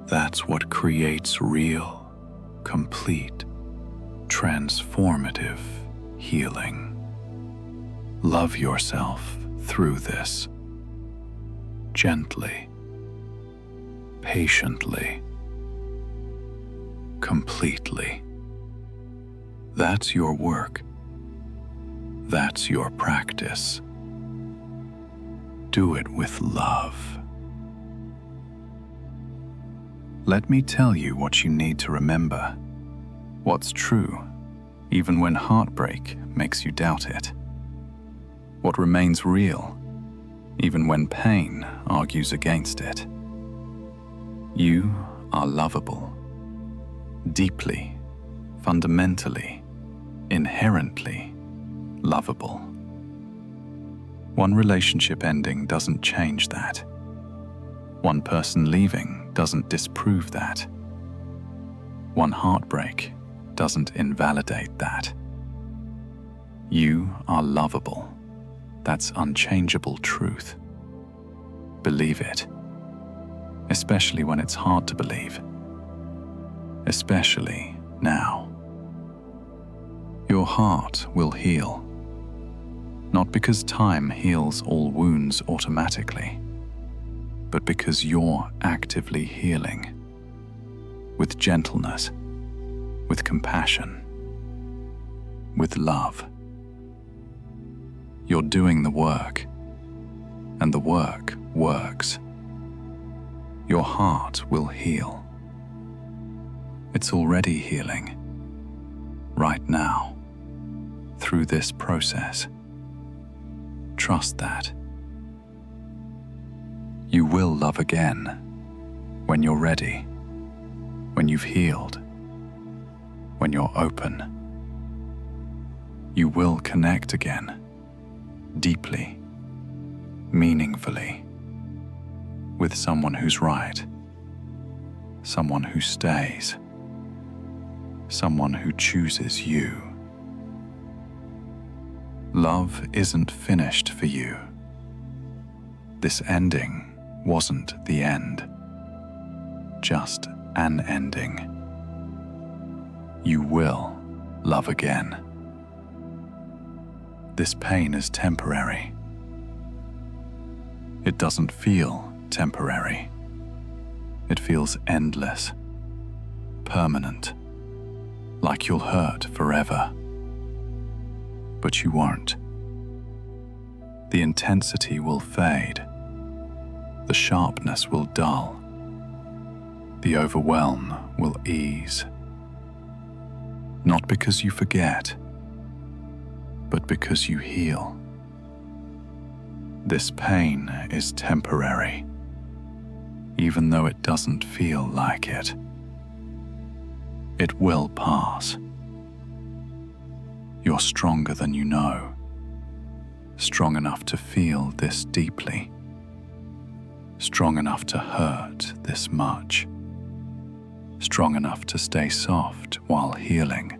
That's what creates real, complete, transformative healing. Love yourself through this, gently, patiently, completely. That's your work. That's your practice. Do it with love. Let me tell you what you need to remember. What's true, even when heartbreak makes you doubt it. What remains real, even when pain argues against it. You are lovable. Deeply, fundamentally, inherently lovable. One relationship ending doesn't change that. One person leaving doesn't disprove that. One heartbreak doesn't invalidate that. You are lovable. That's unchangeable truth. Believe it, especially when it's hard to believe. Especially now. Your heart will heal. Not because time heals all wounds automatically, but because you're actively healing. With gentleness, with compassion, with love. You're doing the work, and the work works. Your heart will heal. It's already healing, right now, through this process. Trust that. You will love again when you're ready, when you've healed, when you're open. You will connect again, deeply, meaningfully, with someone who's right, someone who stays, someone who chooses you. Love isn't finished for you. This ending wasn't the end, just an ending. You will love again. This pain is temporary. It doesn't feel temporary. It feels endless, permanent, like you'll hurt forever. But you won't. The intensity will fade. The sharpness will dull. The overwhelm will ease. Not because you forget, but because you heal. This pain is temporary, even though it doesn't feel like it. It will pass. You're stronger than you know, strong enough to feel this deeply, strong enough to hurt this much, strong enough to stay soft while healing,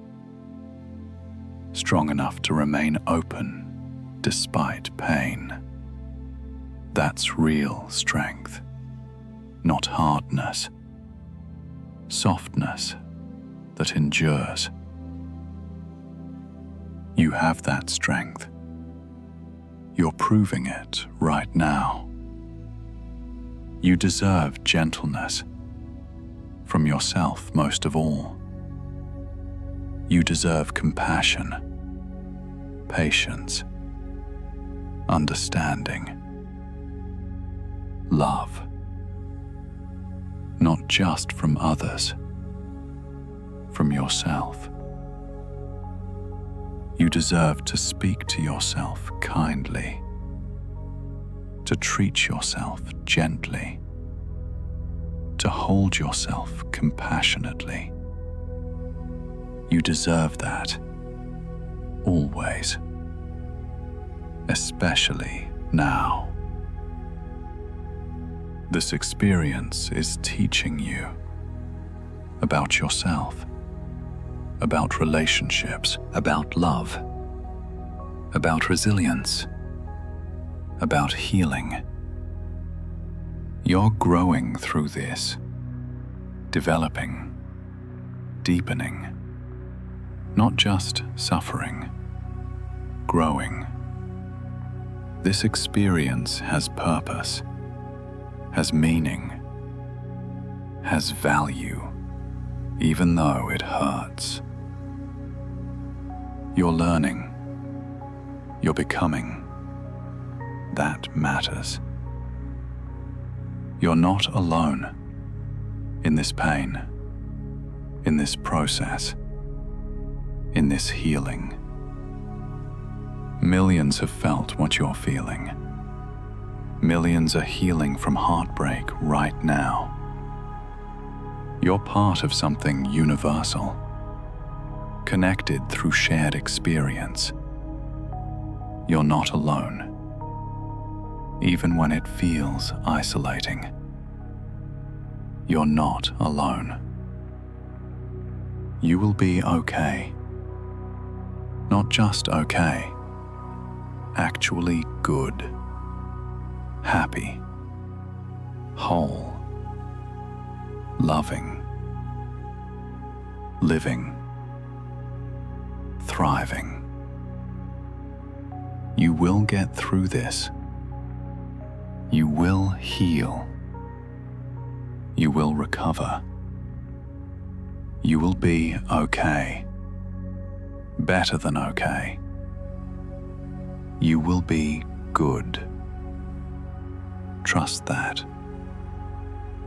strong enough to remain open despite pain. That's real strength, not hardness, softness that endures. You have that strength. You're proving it right now. You deserve gentleness, from yourself most of all. You deserve compassion, patience, understanding, love. Not just from others, from yourself. You deserve to speak to yourself kindly, to treat yourself gently, to hold yourself compassionately. You deserve that, always, especially now. This experience is teaching you about yourself, about relationships, about love, about resilience, about healing. You're growing through this, developing, deepening, not just suffering, growing. This experience has purpose, has meaning, has value, even though it hurts. You're learning, you're becoming. That matters. You're not alone in this pain, in this process, in this healing. Millions have felt what you're feeling. Millions are healing from heartbreak right now. You're part of something universal, connected through shared experience. You're not alone, even when it feels isolating. You're not alone. You will be okay. Not just okay, actually good, happy, whole, loving, living, thriving. You will get through this. You will heal. You will recover. You will be okay. Better than okay. You will be good. Trust that.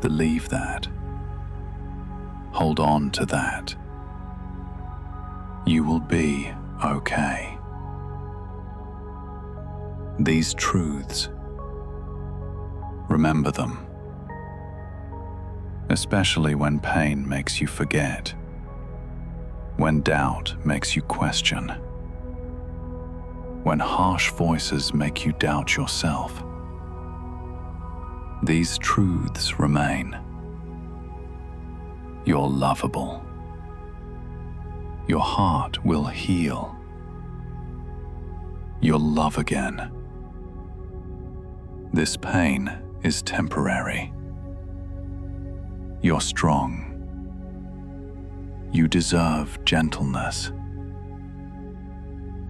Believe that. Hold on to that. You will be okay. These truths, remember them, especially when pain makes you forget, when doubt makes you question, when harsh voices make you doubt yourself. These truths remain. You're lovable. Your heart will heal. You'll love again. This pain is temporary. You're strong. You deserve gentleness.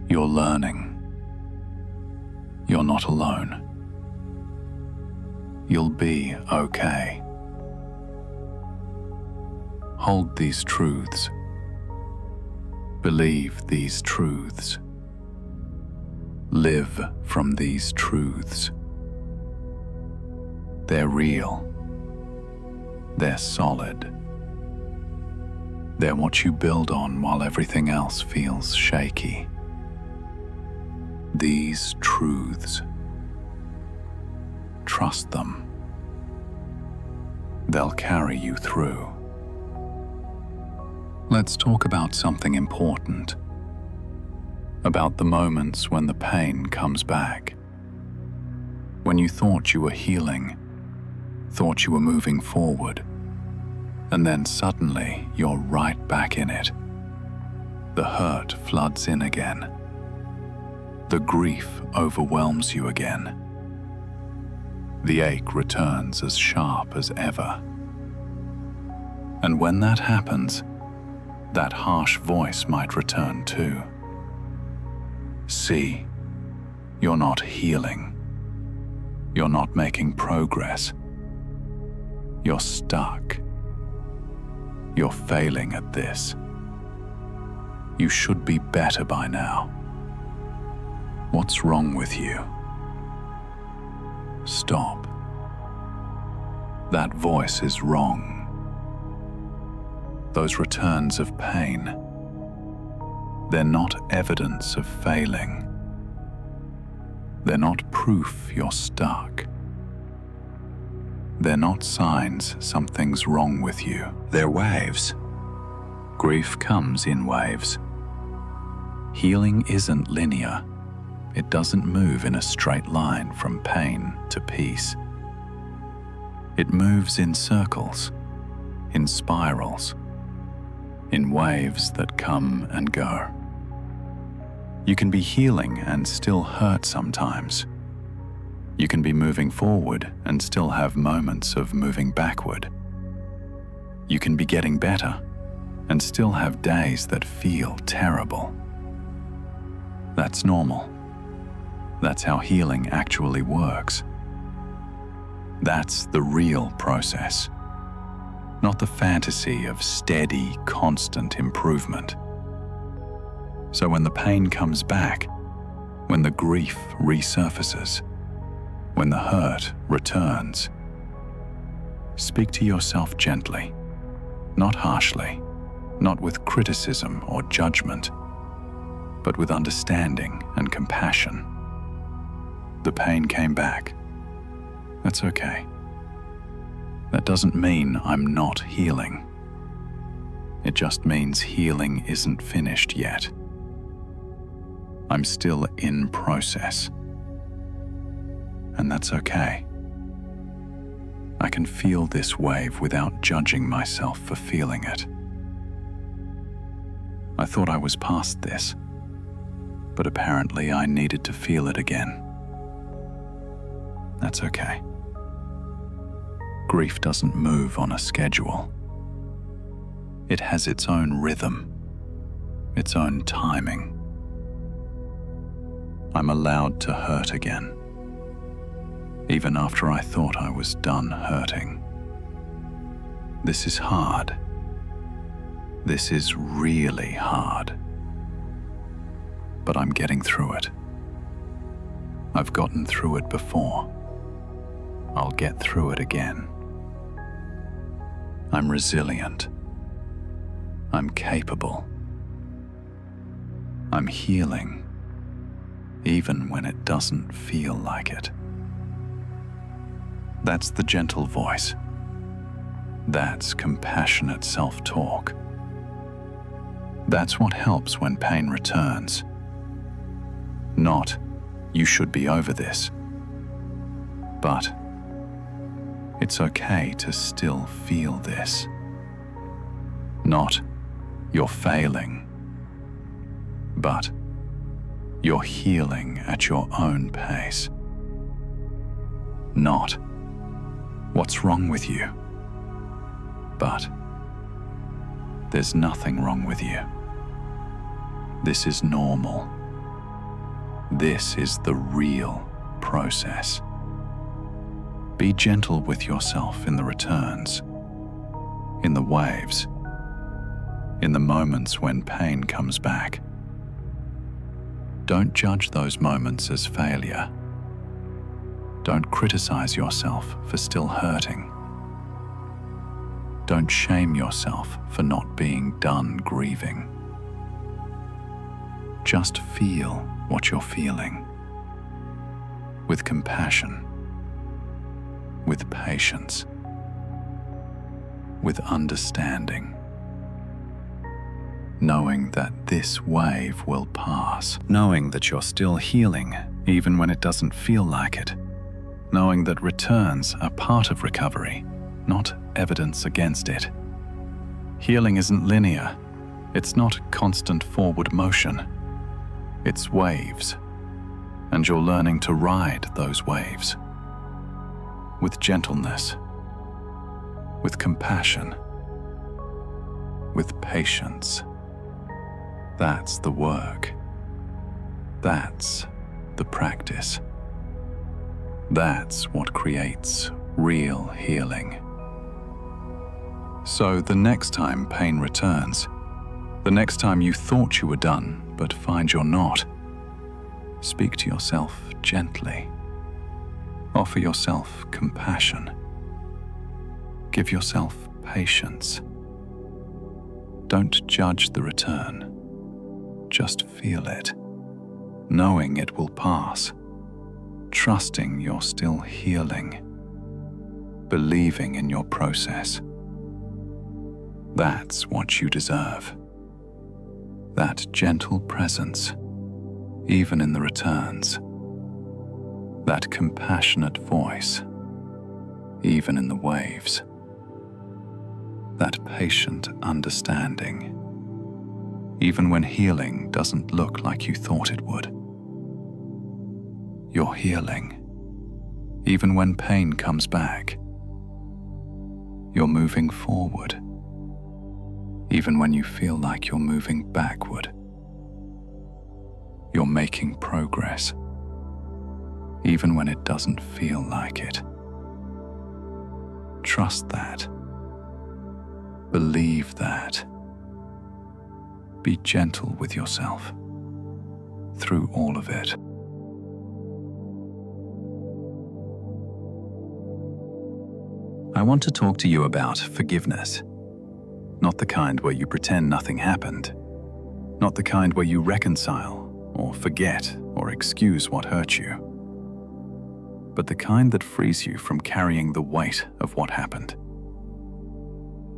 You're learning. You're not alone. You'll be okay. Hold these truths. Believe these truths. Live from these truths. They're real. They're solid. They're what you build on while everything else feels shaky. These truths. Trust them. They'll carry you through. Let's talk about something important. About the moments when the pain comes back. When you thought you were healing, thought you were moving forward, and then suddenly you're right back in it. The hurt floods in again. The grief overwhelms you again. The ache returns as sharp as ever. And when that happens, that harsh voice might return too. See, you're not healing. You're not making progress. You're stuck. You're failing at this. You should be better by now. What's wrong with you? Stop. That voice is wrong. Those returns of pain, they're not evidence of failing. They're not proof you're stuck. They're not signs something's wrong with you. They're waves. Grief comes in waves. Healing isn't linear. It doesn't move in a straight line from pain to peace. It moves in circles, in spirals, in waves that come and go. You can be healing and still hurt sometimes. You can be moving forward and still have moments of moving backward. You can be getting better and still have days that feel terrible. That's normal. That's how healing actually works. That's the real process, not the fantasy of steady, constant improvement. So when the pain comes back, when the grief resurfaces, when the hurt returns, speak to yourself gently, not harshly, not with criticism or judgment, but with understanding and compassion. The pain came back. That's okay. That doesn't mean I'm not healing. It just means healing isn't finished yet. I'm still in process. And that's okay. I can feel this wave without judging myself for feeling it. I thought I was past this, but apparently I needed to feel it again. That's okay. Grief doesn't move on a schedule. It has its own rhythm, its own timing. I'm allowed to hurt again, even after I thought I was done hurting. This is hard. This is really hard. But I'm getting through it. I've gotten through it before. I'll get through it again. I'm resilient. I'm capable. I'm healing, even when it doesn't feel like it. That's the gentle voice. That's compassionate self-talk. That's what helps when pain returns. Not, you should be over this, but it's okay to still feel this. Not, you're failing, but you're healing at your own pace. Not, what's wrong with you, but there's nothing wrong with you. This is normal. This is the real process. Be gentle with yourself in the returns, in the waves, in the moments when pain comes back. Don't judge those moments as failure. Don't criticize yourself for still hurting. Don't shame yourself for not being done grieving. Just feel what you're feeling, with compassion, with patience, with understanding, knowing that this wave will pass, knowing that you're still healing even when it doesn't feel like it, knowing that returns are part of recovery, not evidence against it. Healing isn't linear. It's not constant forward motion. It's waves, and you're learning to ride those waves with gentleness, with compassion, with patience. That's the work. That's the practice. That's what creates real healing. So the next time pain returns, the next time you thought you were done but find you're not, speak to yourself gently. Offer yourself compassion. Give yourself patience. Don't judge the return. Just feel it, knowing it will pass, trusting you're still healing, believing in your process. That's what you deserve. That gentle presence, even in the returns. That compassionate voice, even in the waves. That patient understanding, even when healing doesn't look like you thought it would. You're healing, even when pain comes back. You're moving forward, even when you feel like you're moving backward. You're making progress, even when it doesn't feel like it. Trust that. Believe that. Be gentle with yourself through all of it. I want to talk to you about forgiveness. Not the kind where you pretend nothing happened. Not the kind where you reconcile or forget or excuse what hurt you. But the kind that frees you from carrying the weight of what happened.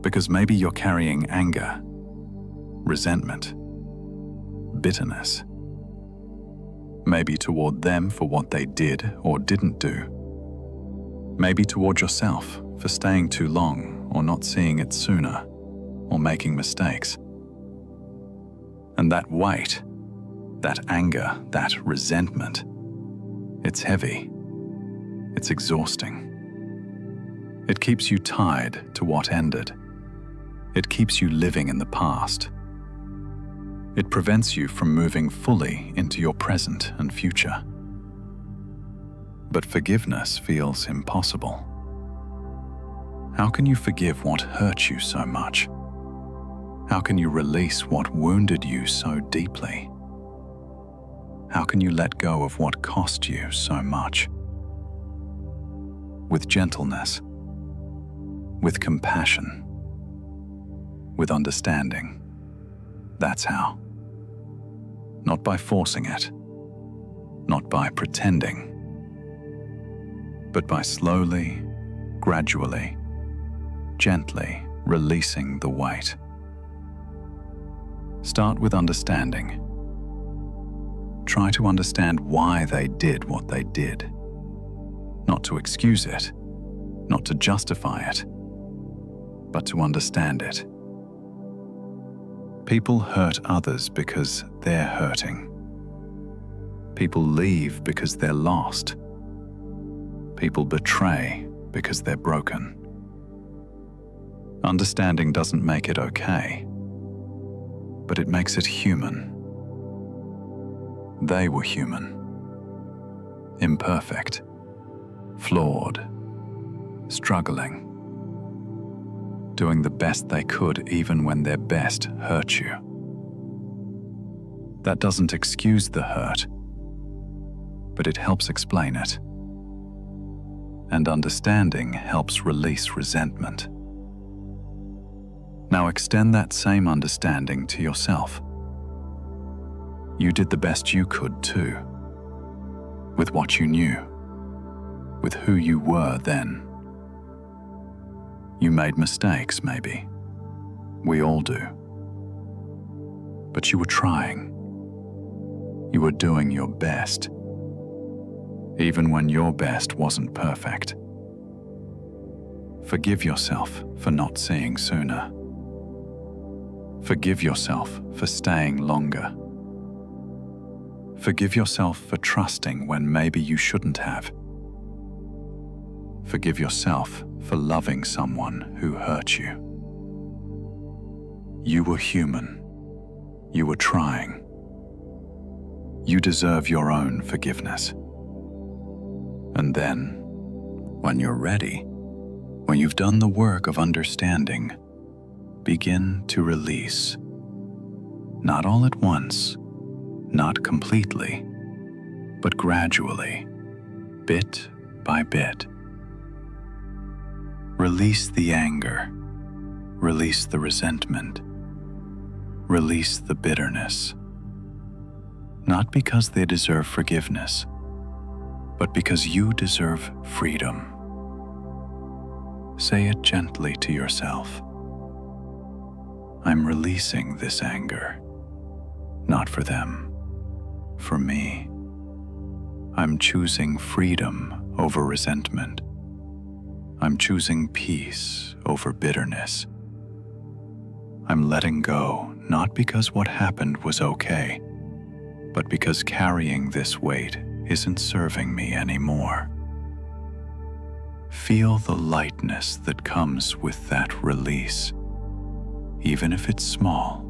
Because maybe you're carrying anger, resentment, bitterness. Maybe toward them for what they did or didn't do. Maybe toward yourself for staying too long or not seeing it sooner or making mistakes. And that weight, that anger, that resentment, it's heavy. It's exhausting. It keeps you tied to what ended. It keeps you living in the past. It prevents you from moving fully into your present and future. But forgiveness feels impossible. How can you forgive what hurt you so much? How can you release what wounded you so deeply? How can you let go of what cost you so much? With gentleness, with compassion, with understanding. That's how. Not by forcing it, not by pretending, but by slowly, gradually, gently releasing the weight. Start with understanding. Try to understand why they did what they did. Not to excuse it, not to justify it, but to understand it. People hurt others because they're hurting. People leave because they're lost. People betray because they're broken. Understanding doesn't make it okay, but it makes it human. They were human, imperfect, flawed, struggling, doing the best they could even when their best hurt you. That doesn't excuse the hurt, but it helps explain it. And understanding helps release resentment. Now extend that same understanding to yourself. You did the best you could too, with what you knew, with who you were then. You made mistakes, maybe. We all do. But you were trying. You were doing your best, even when your best wasn't perfect. Forgive yourself for not seeing sooner. Forgive yourself for staying longer. Forgive yourself for trusting when maybe you shouldn't have. Forgive yourself for loving someone who hurt you. You were human. You were trying. You deserve your own forgiveness. And then, when you're ready, when you've done the work of understanding, begin to release. Not all at once, not completely, but gradually, bit by bit. Release the anger, release the resentment, release the bitterness. Not because they deserve forgiveness, but because you deserve freedom. Say it gently to yourself. I'm releasing this anger, not for them, for me. I'm choosing freedom over resentment. I'm choosing peace over bitterness. I'm letting go, not because what happened was okay, but because carrying this weight isn't serving me anymore. Feel the lightness that comes with that release, even if it's small,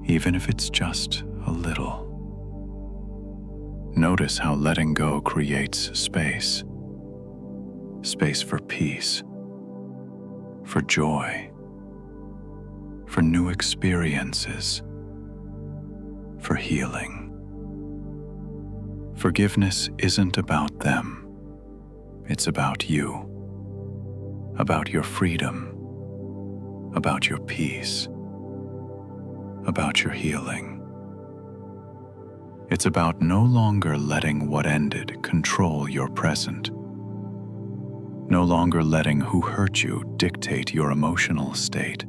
even if it's just a little. Notice how letting go creates space. Space for peace, for joy, for new experiences, for healing. Forgiveness isn't about them. It's about you, about your freedom, about your peace, about your healing. It's about no longer letting what ended control your present, no longer letting who hurt you dictate your emotional state,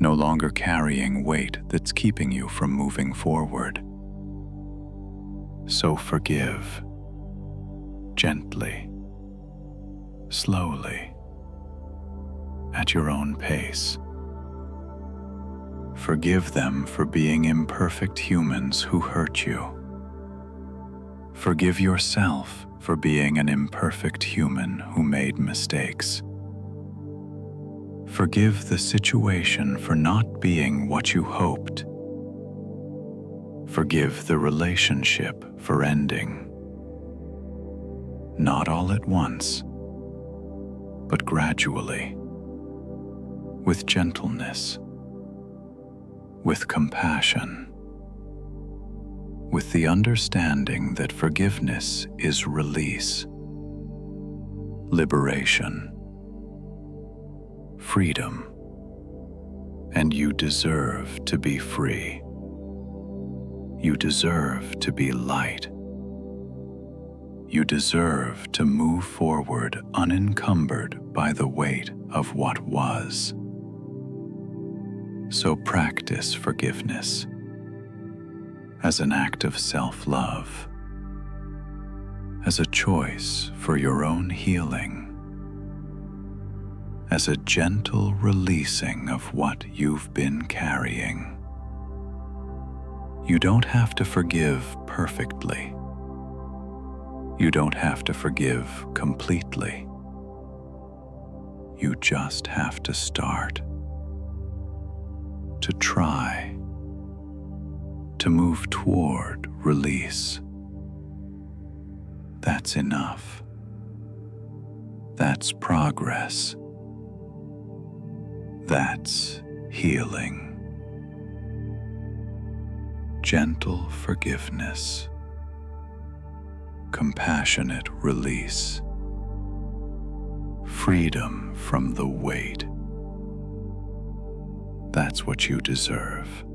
no longer carrying weight that's keeping you from moving forward. So forgive. Gently, slowly, at your own pace. Forgive them for being imperfect humans who hurt you. Forgive yourself for being an imperfect human who made mistakes. Forgive the situation for not being what you hoped. Forgive the relationship for ending. Not all at once, but gradually, with gentleness, with compassion, with the understanding that forgiveness is release, liberation, freedom, and you deserve to be free. You deserve to be light. You deserve to move forward unencumbered by the weight of what was. So practice forgiveness as an act of self-love, as a choice for your own healing, as a gentle releasing of what you've been carrying. You don't have to forgive perfectly. You don't have to forgive completely. You just have to start, to try, to move toward release. That's enough. That's progress. That's healing. Gentle forgiveness. Compassionate release, freedom from the weight. That's what you deserve.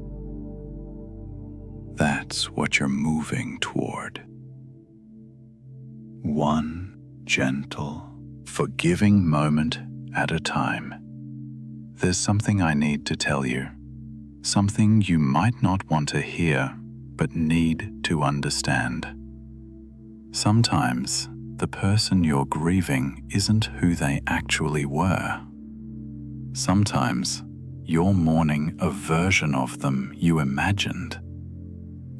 That's what you're moving toward. One gentle, forgiving moment at a time. There's something I need to tell you, something you might not want to hear, but need to understand. Sometimes, the person you're grieving isn't who they actually were. Sometimes, you're mourning a version of them you imagined,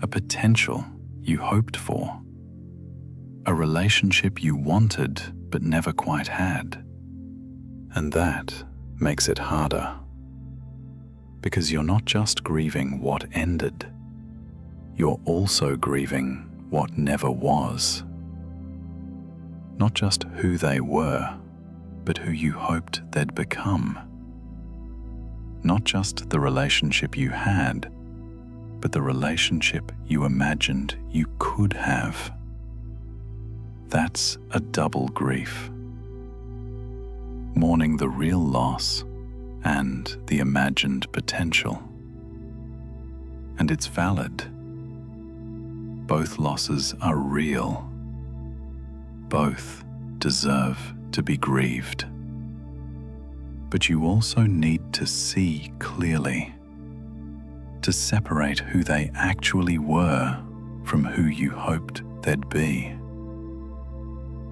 a potential you hoped for, a relationship you wanted but never quite had. And that makes it harder, because you're not just grieving what ended, you're also grieving what never was. Not just who they were, but who you hoped they'd become. Not just the relationship you had, but the relationship you imagined you could have. That's a double grief. Mourning the real loss and the imagined potential. And it's valid. Both losses are real. Both deserve to be grieved. But you also need to see clearly, to separate who they actually were from who you hoped they'd be.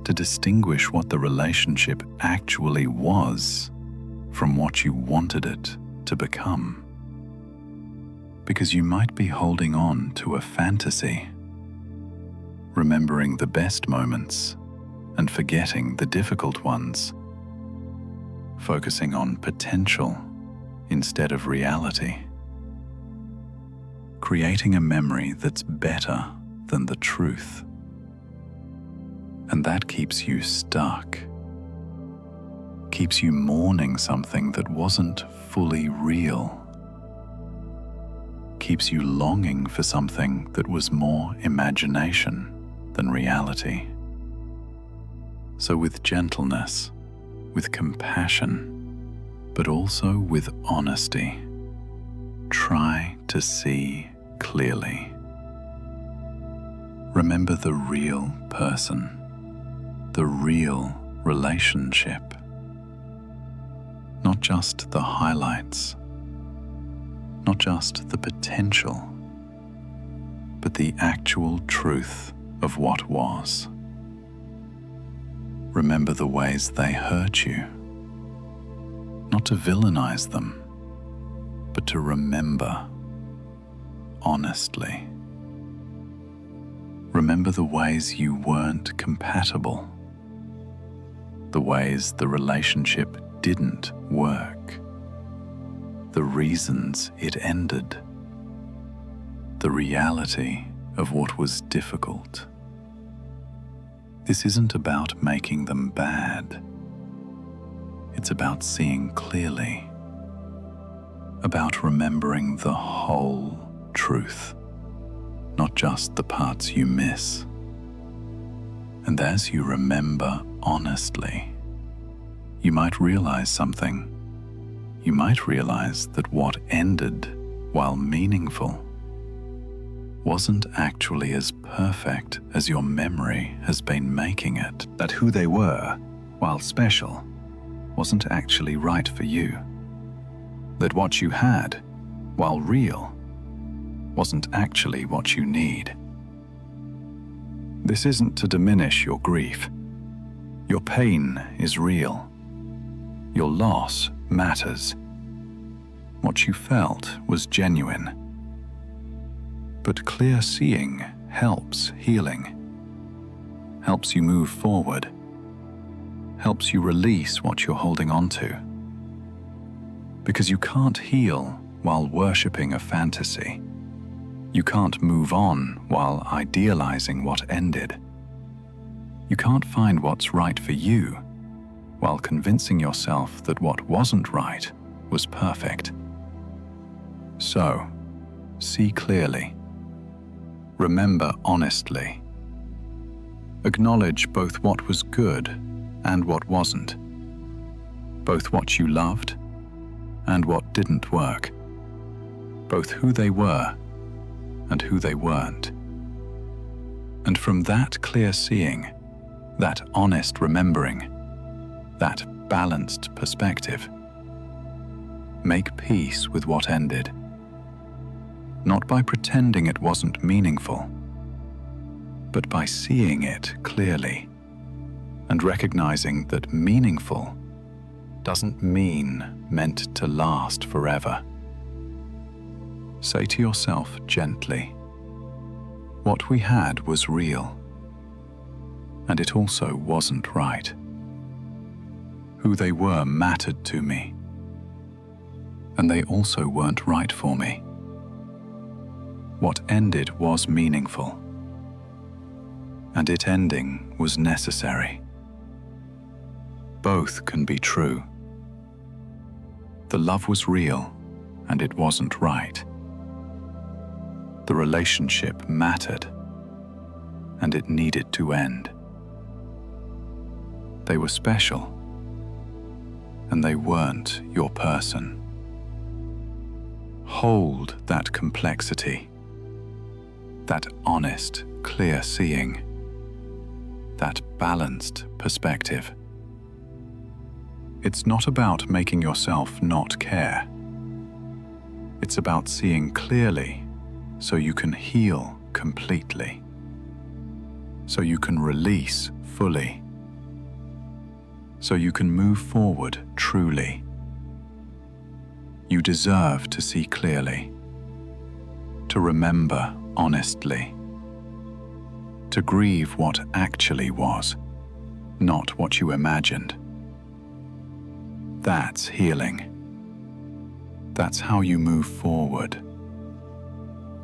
to distinguish what the relationship actually was from what you wanted it to become. Because you might be holding on to a fantasy, remembering the best moments and forgetting the difficult ones, focusing on potential instead of reality, creating a memory that's better than the truth. And that keeps you stuck, keeps you mourning something that wasn't fully real, keeps you longing for something that was more imagination than reality. So with gentleness, with compassion, but also with honesty, try to see clearly. Remember the real person, the real relationship, not just the highlights, not just the potential, but the actual truth of what was. Remember the ways they hurt you, not to villainize them, but to remember honestly. Remember the ways you weren't compatible, the ways the relationship didn't work, the reasons it ended, the reality of what was difficult. This isn't about making them bad. It's about seeing clearly, about remembering the whole truth, not just the parts you miss. And as you remember honestly, you might realize something. You might realize that what ended, while meaningful, wasn't actually as perfect as your memory has been making it. That who they were, while special, wasn't actually right for you. That what you had, while real, wasn't actually what you need. This isn't to diminish your grief. Your pain is real. Your loss matters. What you felt was genuine. But clear seeing helps healing, helps you move forward, helps you release what you're holding on to. Because you can't heal while worshipping a fantasy. You can't move on while idealizing what ended. You can't find what's right for you while convincing yourself that what wasn't right was perfect. So, see clearly. Remember honestly. Acknowledge both what was good and what wasn't, both what you loved and what didn't work, both who they were and who they weren't. And from that clear seeing, that honest remembering, that balanced perspective, make peace with what ended. Not by pretending it wasn't meaningful, but by seeing it clearly and recognizing that meaningful doesn't mean meant to last forever. Say to yourself gently, what we had was real, and it also wasn't right. Who they were mattered to me, and they also weren't right for me. What ended was meaningful, and it ending was necessary. Both can be true. The love was real, and it wasn't right. The relationship mattered, and it needed to end. They were special, and they weren't your person. Hold that complexity, that honest, clear seeing, that balanced perspective. It's not about making yourself not care. It's about seeing clearly so you can heal completely, so you can release fully, so you can move forward truly. You deserve to see clearly, to remember honestly, to grieve what actually was, not what you imagined. That's healing. That's how you move forward.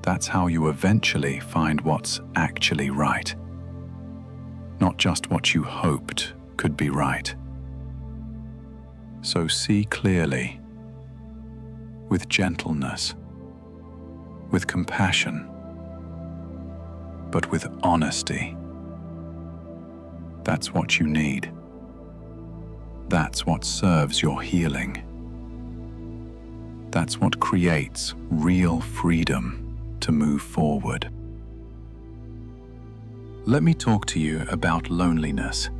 That's how you eventually find what's actually right, not just what you hoped could be right. So see clearly, with gentleness, with compassion, but with honesty. That's what you need. That's what serves your healing. That's what creates real freedom to move forward. Let me talk to you about loneliness,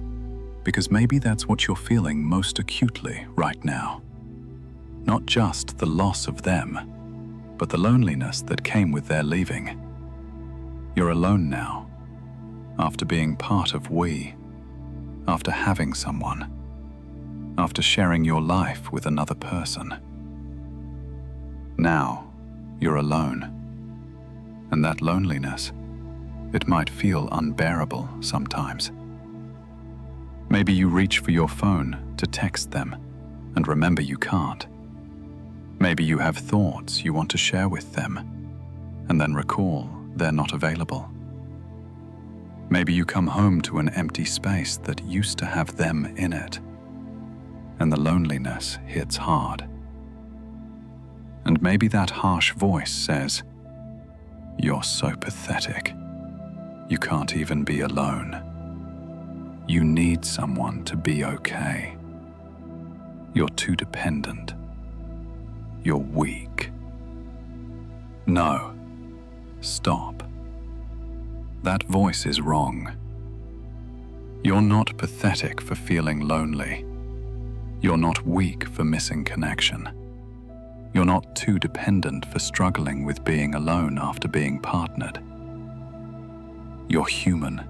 because maybe that's what you're feeling most acutely right now. Not just the loss of them, but the loneliness that came with their leaving. You're alone now, after being part of we, after having someone, after sharing your life with another person. Now, you're alone, and that loneliness, it might feel unbearable sometimes. Maybe you reach for your phone to text them, and remember you can't. Maybe you have thoughts you want to share with them, and then recall they're not available. Maybe you come home to an empty space that used to have them in it, and the loneliness hits hard. And maybe that harsh voice says, "You're so pathetic. You can't even be alone. You need someone to be okay. You're too dependent. You're weak." No, stop. That voice is wrong. You're not pathetic for feeling lonely. You're not weak for missing connection. You're not too dependent for struggling with being alone after being partnered. You're human.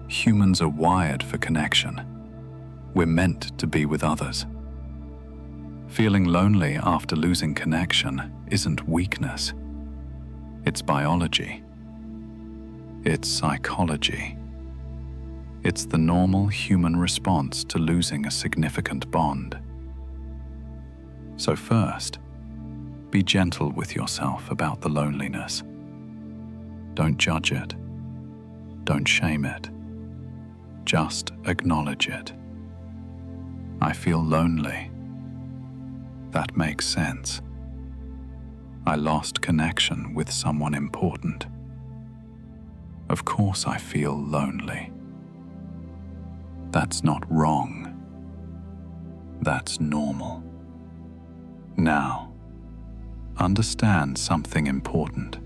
Humans are wired for connection. We're meant to be with others. Feeling lonely after losing connection isn't weakness. It's biology. It's psychology. It's the normal human response to losing a significant bond. So first, be gentle with yourself about the loneliness. Don't judge it. Don't shame it. Just acknowledge it. I feel lonely. That makes sense. I lost connection with someone important. Of course I feel lonely. That's not wrong. That's normal. Now, understand something important.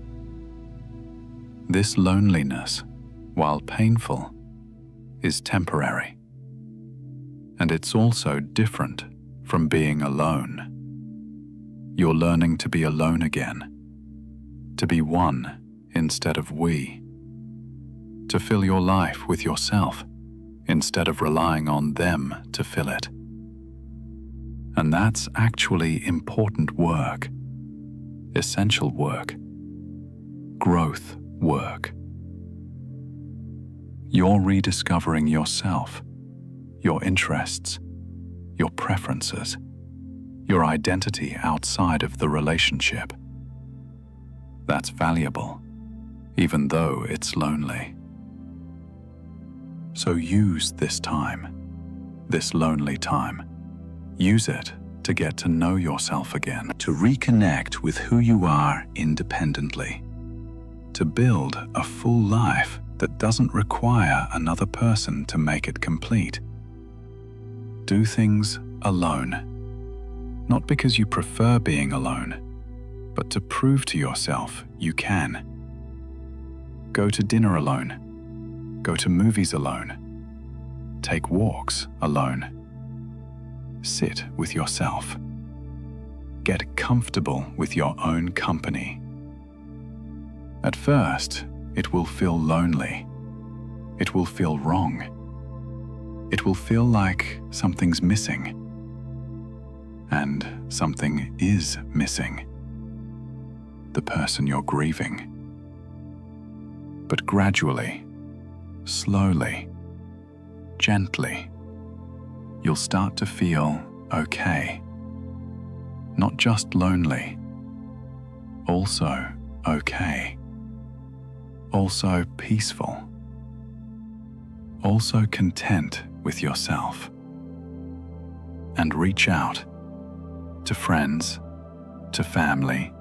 This loneliness, while painful, is temporary. And it's also different from being alone. You're learning to be alone again, to be one instead of we, to fill your life with yourself instead of relying on them to fill it. And that's actually important work, essential work, growth work. You're rediscovering yourself, your interests, your preferences, your identity outside of the relationship. That's valuable, even though it's lonely. So use this time, this lonely time. Use it to get to know yourself again, to reconnect with who you are independently, to build a full life that doesn't require another person to make it complete. Do things alone, not because you prefer being alone, but to prove to yourself you can. Go to dinner alone. Go to movies alone. Take walks alone. Sit with yourself. Get comfortable with your own company. At first, it will feel lonely. It will feel wrong. It will feel like something's missing. And something is missing. The person you're grieving. But gradually, slowly, gently, you'll start to feel okay. Not just lonely, also okay. Also peaceful. Also content with yourself. And reach out to friends, to family,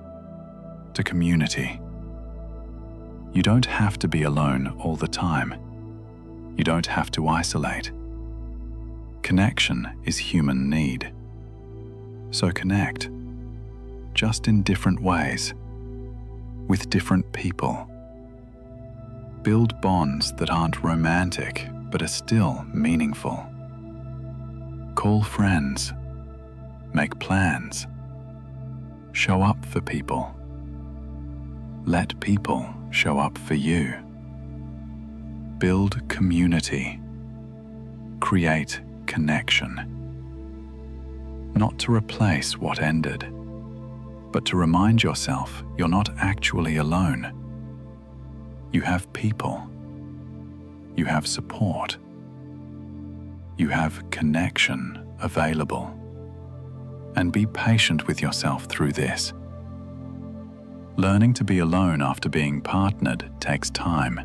to community. You don't have to be alone all the time. You don't have to isolate. Connection is human need. So connect, just in different ways, with different people. Build bonds that aren't romantic, but are still meaningful. Call friends. Make plans. Show up for people. Let people show up for you. Build community. Create connection. Not to replace what ended, but to remind yourself you're not actually alone. You have people. You have support. You have connection available. And be patient with yourself through this. Learning to be alone after being partnered takes time.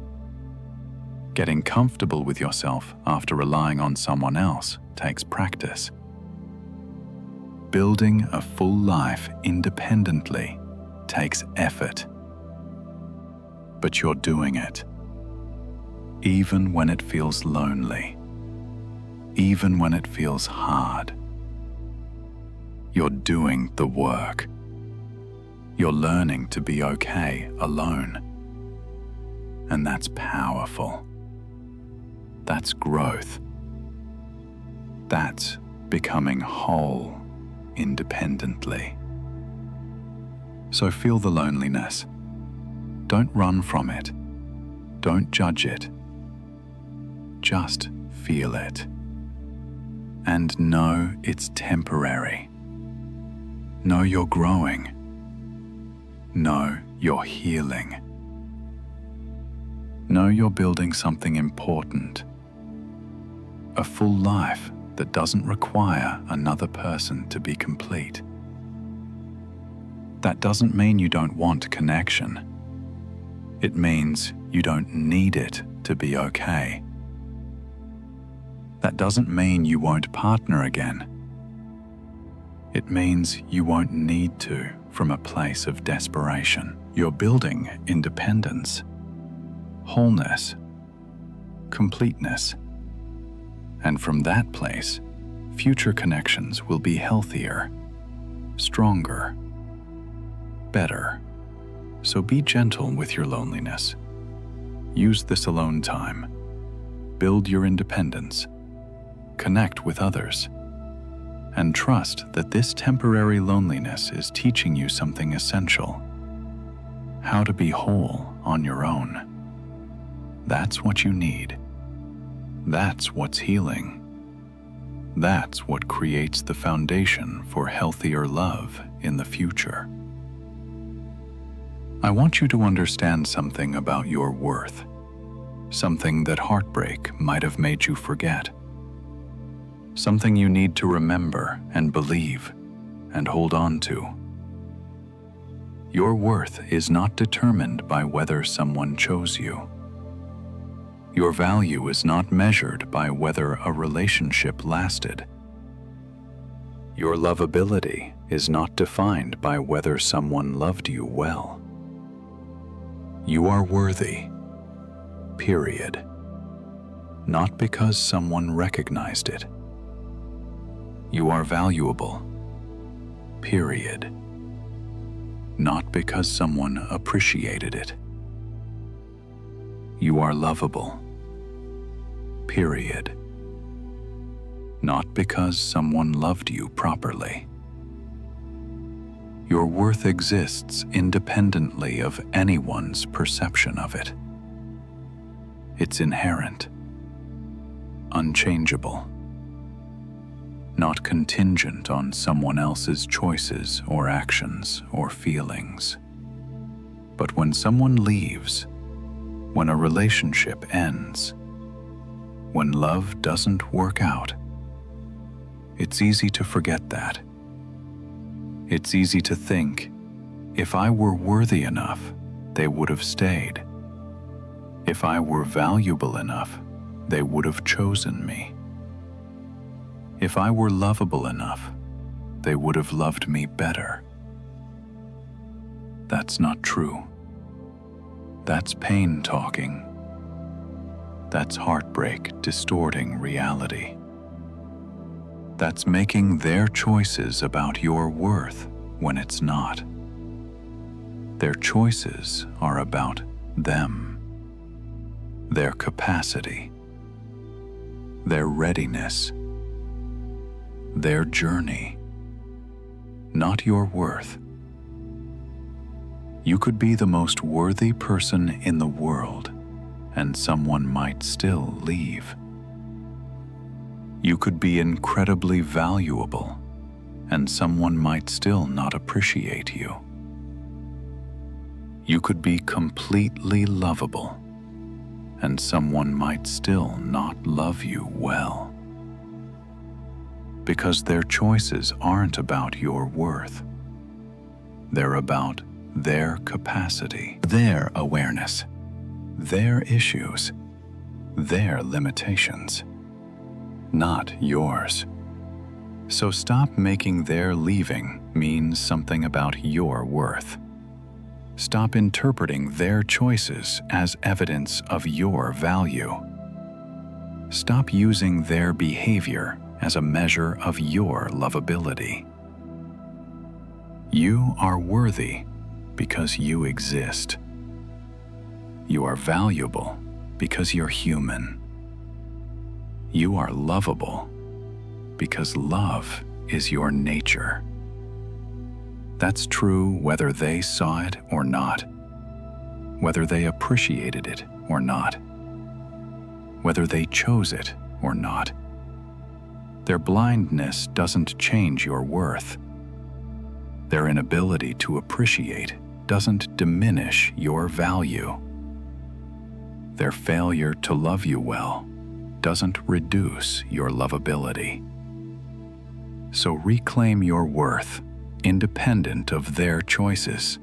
Getting comfortable with yourself after relying on someone else takes practice. Building a full life independently takes effort. But you're doing it. Even when it feels lonely. Even when it feels hard. You're doing the work. You're learning to be okay alone. And that's powerful. That's growth. That's becoming whole independently. So feel the loneliness. Don't run from it. Don't judge it. Just feel it. And know it's temporary. Know you're growing. Know you're healing. Know you're building something important. A full life that doesn't require another person to be complete. That doesn't mean you don't want connection. It means you don't need it to be okay. That doesn't mean you won't partner again. It means you won't need to from a place of desperation. You're building independence, wholeness, completeness. And from that place, future connections will be healthier, stronger, better. So be gentle with your loneliness. Use this alone time. Build your independence. Connect with others. And trust that this temporary loneliness is teaching you something essential. How to be whole on your own. That's what you need. That's what's healing. That's what creates the foundation for healthier love in the future. I want you to understand something about your worth. Something that heartbreak might have made you forget. Something you need to remember and believe and hold on to. Your worth is not determined by whether someone chose you. Your value is not measured by whether a relationship lasted. Your lovability is not defined by whether someone loved you well. You are worthy, period. Not because someone recognized it. You are valuable, period. Not because someone appreciated it. You are lovable, period. Not because someone loved you properly. Your worth exists independently of anyone's perception of it. It's inherent. unchangeable, not contingent on someone else's choices or actions or feelings. But when someone leaves, when a relationship ends, when love doesn't work out, it's easy to forget that. It's easy to think, if I were worthy enough, they would have stayed. If I were valuable enough, they would have chosen me. If I were lovable enough, they would have loved me better. That's not true. That's pain talking. That's heartbreak distorting reality. That's making their choices about your worth when it's not. Their choices are about them, their capacity, their readiness, their journey, not your worth. You could be the most worthy person in the world, and someone might still leave. You could be incredibly valuable, and someone might still not appreciate you. You could be completely lovable, and someone might still not love you well. Because their choices aren't about your worth. They're about their capacity, their awareness, their issues, their limitations, not yours. So stop making their leaving mean something about your worth. Stop interpreting their choices as evidence of your value. Stop using their behavior as a measure of your lovability. You are worthy because you exist. You are valuable because you're human. You are lovable because love is your nature. That's true whether they saw it or not, whether they appreciated it or not, whether they chose it or not. Their blindness doesn't change your worth. Their inability to appreciate doesn't diminish your value. Their failure to love you well doesn't reduce your lovability. So reclaim your worth independent of their choices,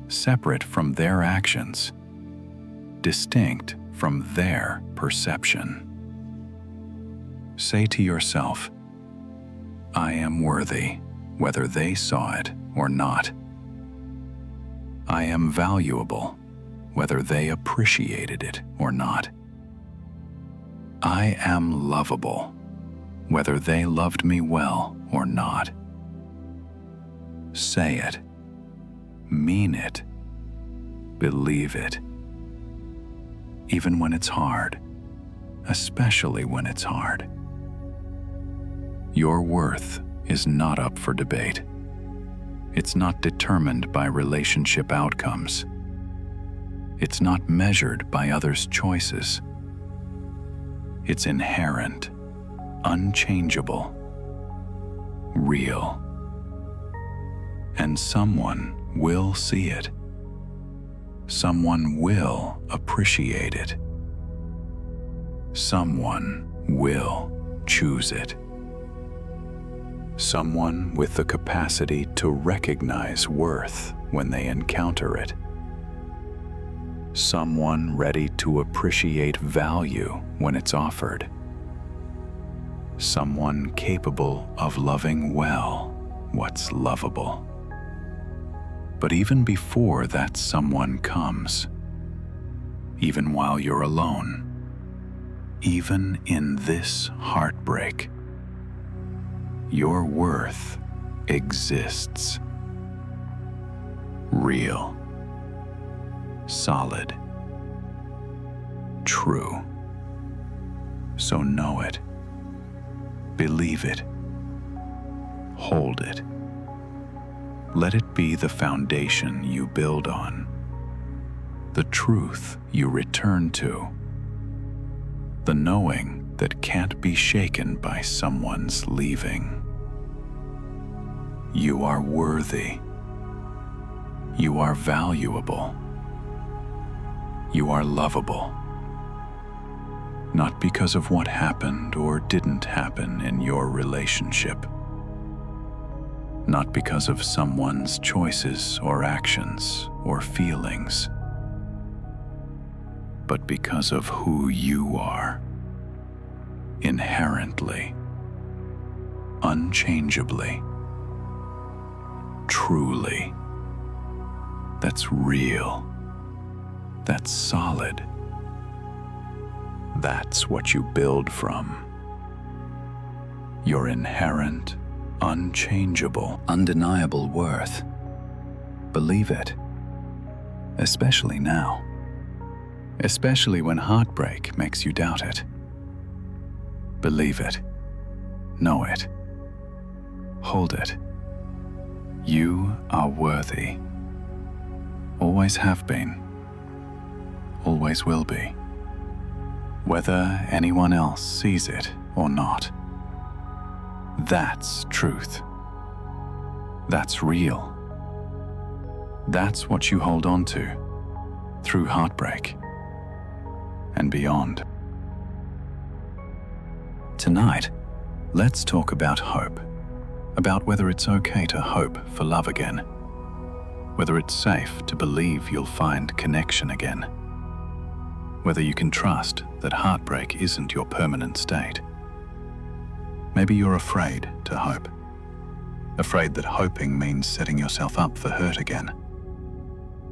separate from their actions, distinct from their perception. Say to yourself, I am worthy, whether they saw it or not. I am valuable, whether they appreciated it or not. I am lovable, whether they loved me well or not. Say it, mean it, believe it. Even when it's hard, especially when it's hard. Your worth is not up for debate. It's not determined by relationship outcomes. It's not measured by others' choices. It's inherent, unchangeable, real. And someone will see it. Someone will appreciate it. Someone will choose it. Someone with the capacity to recognize worth when they encounter it. Someone ready to appreciate value when it's offered. Someone capable of loving well what's lovable. But even before that someone comes, even while you're alone, even in this heartbreak, your worth exists. Real, solid, true. So know it, believe it, hold it. Let it be the foundation you build on, the truth you return to, the knowing that can't be shaken by someone's leaving. You are worthy. You are valuable. You are lovable. Not because of what happened or didn't happen in your relationship. Not because of someone's choices or actions or feelings, but because of who you are, inherently, unchangeably, truly. That's real. That's solid. That's what you build from. Your inherent, unchangeable, undeniable worth. Believe it. Especially now. Especially when heartbreak makes you doubt it. Believe it. Know it. Hold it. You are worthy. Always have been. Always will be. Whether anyone else sees it or not. That's truth. That's real. That's what you hold on to through heartbreak and beyond. Tonight, let's talk about hope. About whether it's okay to hope for love again. Whether it's safe to believe you'll find connection again. Whether you can trust that heartbreak isn't your permanent state. Maybe you're afraid to hope. Afraid that hoping means setting yourself up for hurt again.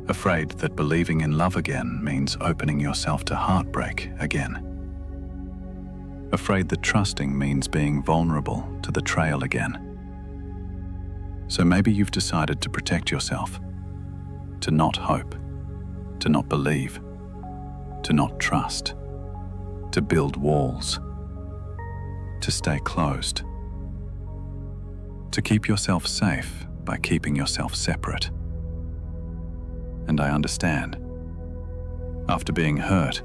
Afraid that believing in love again means opening yourself to heartbreak again. Afraid that trusting means being vulnerable to the betrayal again. So maybe you've decided to protect yourself, to not hope, to not believe, to not trust, to build walls, to stay closed, to keep yourself safe by keeping yourself separate. And I understand. After being hurt,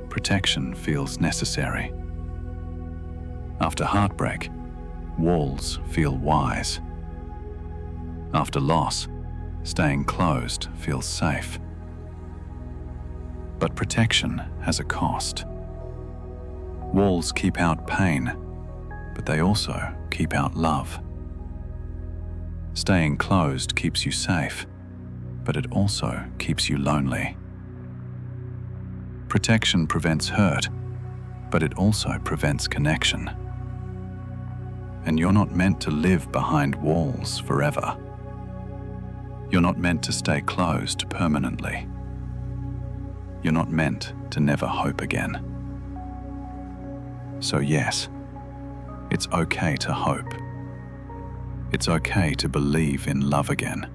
protection feels necessary. After heartbreak, walls feel wise. After loss, staying closed feels safe. But protection has a cost. Walls keep out pain, but they also keep out love. Staying closed keeps you safe, but it also keeps you lonely. Protection prevents hurt, but it also prevents connection. And you're not meant to live behind walls forever. You're not meant to stay closed permanently. You're not meant to never hope again. So yes, it's okay to hope. It's okay to believe in love again.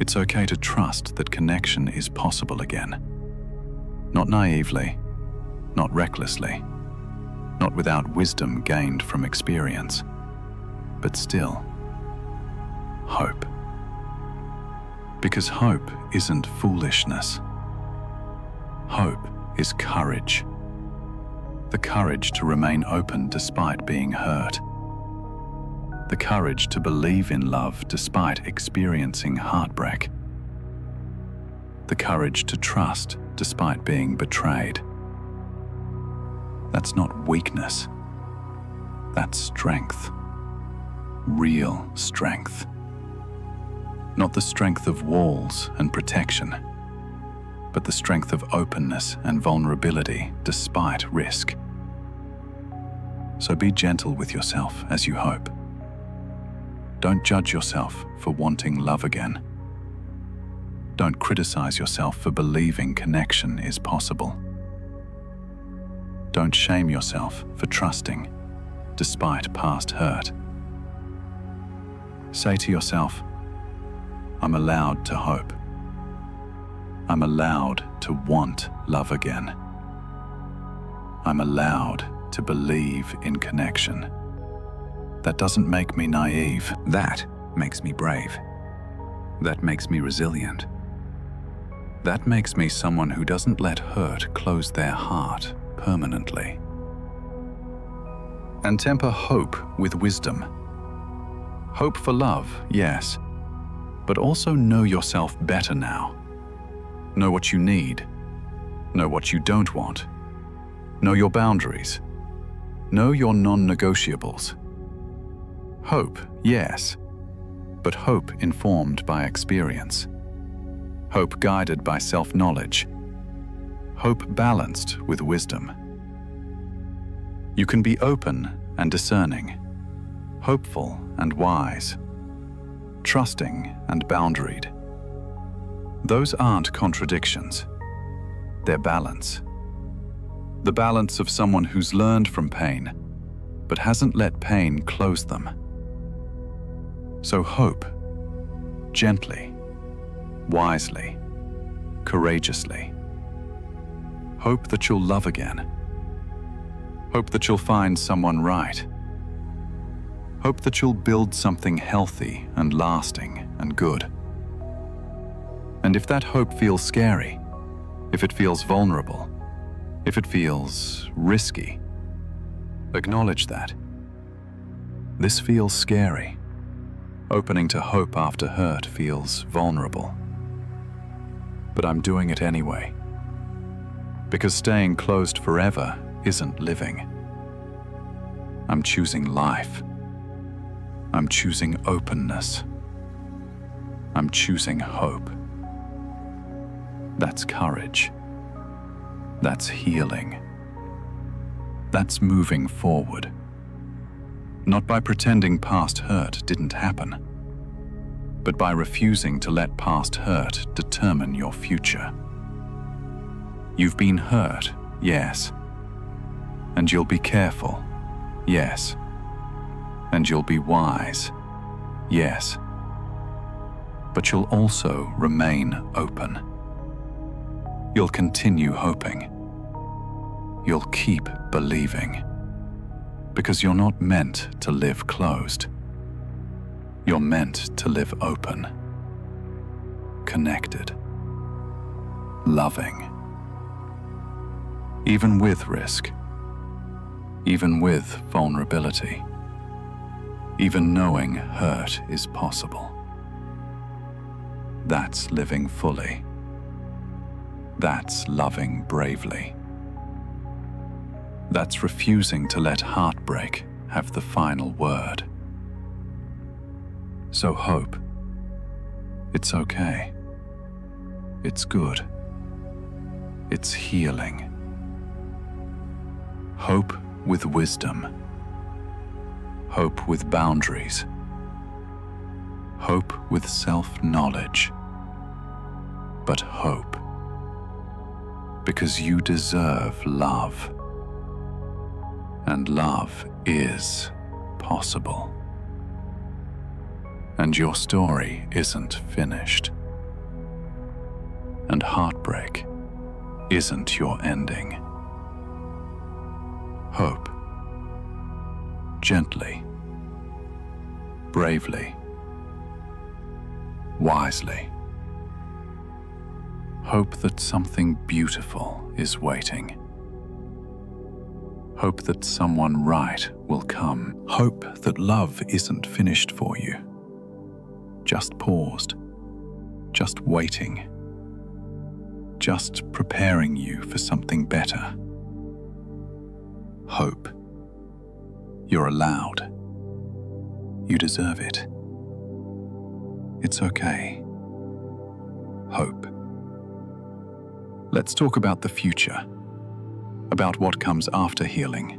It's okay to trust that connection is possible again. Not naively, not recklessly, not without wisdom gained from experience, but still, hope. Because hope isn't foolishness. Hope is courage. The courage to remain open despite being hurt. The courage to believe in love despite experiencing heartbreak. The courage to trust despite being betrayed. That's not weakness. That's strength. Real strength. Not the strength of walls and protection, but the strength of openness and vulnerability despite risk. So be gentle with yourself as you hope. Don't judge yourself for wanting love again. Don't criticize yourself for believing connection is possible. Don't shame yourself for trusting despite past hurt. Say to yourself, I'm allowed to hope. I'm allowed to want love again. I'm allowed to believe in connection. That doesn't make me naive. That makes me brave. That makes me resilient. That makes me someone who doesn't let hurt close their heart permanently. And temper hope with wisdom. Hope for love, yes, but also know yourself better now. Know what you need. Know what you don't want. Know your boundaries. Know your non-negotiables. Hope, yes, but hope informed by experience. Hope guided by self-knowledge. Hope balanced with wisdom. You can be open and discerning, hopeful and wise, trusting and boundaried. Those aren't contradictions. They're balance. The balance of someone who's learned from pain, but hasn't let pain close them. So hope, gently, wisely, courageously. Hope that you'll love again. Hope that you'll find someone right. Hope that you'll build something healthy and lasting and good. And if that hope feels scary, if it feels vulnerable, if it feels risky, acknowledge that. This feels scary. Opening to hope after hurt feels vulnerable. But I'm doing it anyway. Because staying closed forever isn't living. I'm choosing life. I'm choosing openness. I'm choosing hope. That's courage. That's healing. That's moving forward. Not by pretending past hurt didn't happen, but by refusing to let past hurt determine your future. You've been hurt, yes. And you'll be careful, yes. And you'll be wise, yes. But you'll also remain open. You'll continue hoping. You'll keep believing. Because you're not meant to live closed. You're meant to live open, connected, loving. Even with risk. Even with vulnerability, even knowing hurt is possible. That's living fully. That's loving bravely. That's refusing to let heartbreak have the final word. So hope. It's okay. It's good. It's healing. Hope with wisdom. Hope with boundaries. Hope with self-knowledge. But hope. Because you deserve love. And love is possible. And your story isn't finished. And heartbreak isn't your ending. Hope. Gently. Bravely. Wisely. Hope that something beautiful is waiting. Hope that someone right will come. Hope that love isn't finished for you. Just paused. Just waiting. Just preparing you for something better. Hope. You're allowed. You deserve it. It's okay. Hope. Let's talk about the future. About what comes after healing.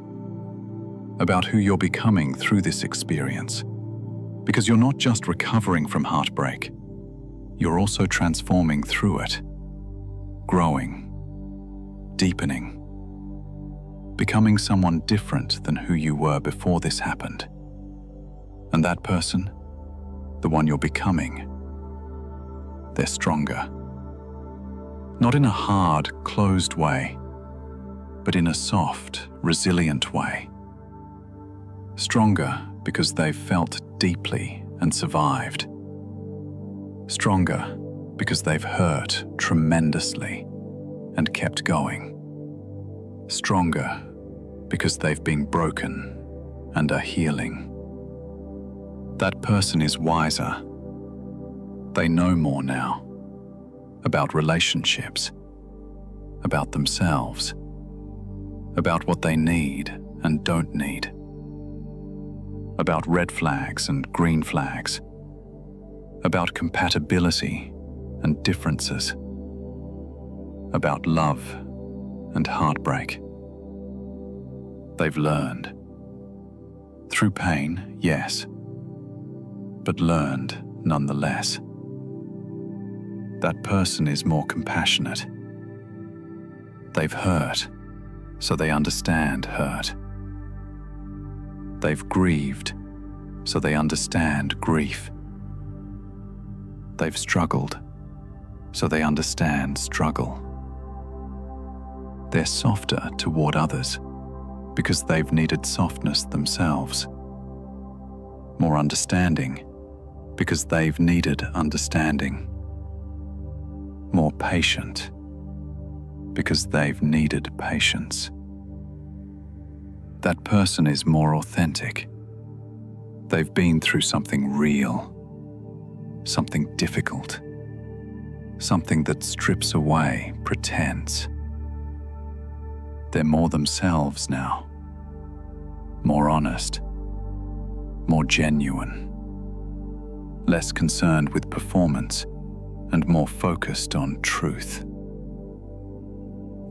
About who you're becoming through this experience. Because you're not just recovering from heartbreak. You're also transforming through it. Growing. Deepening. Becoming someone different than who you were before this happened. And that person, the one you're becoming, they're stronger. Not in a hard, closed way, but in a soft, resilient way. Stronger because they've felt deeply and survived. Stronger because they've hurt tremendously and kept going. Stronger because they've been broken and are healing. That person is wiser. They know more now about relationships, about themselves, about what they need and don't need, about red flags and green flags, about compatibility and differences, about love and heartbreak. They've learned. Through pain, yes, but learned nonetheless. That person is more compassionate. They've hurt, so they understand hurt. They've grieved, so they understand grief. They've struggled, so they understand struggle. They're softer toward others because they've needed softness themselves. More understanding because they've needed understanding. More patient because they've needed patience. That person is more authentic. They've been through something real, something difficult, something that strips away pretense. They're more themselves now, more honest, more genuine, less concerned with performance and more focused on truth.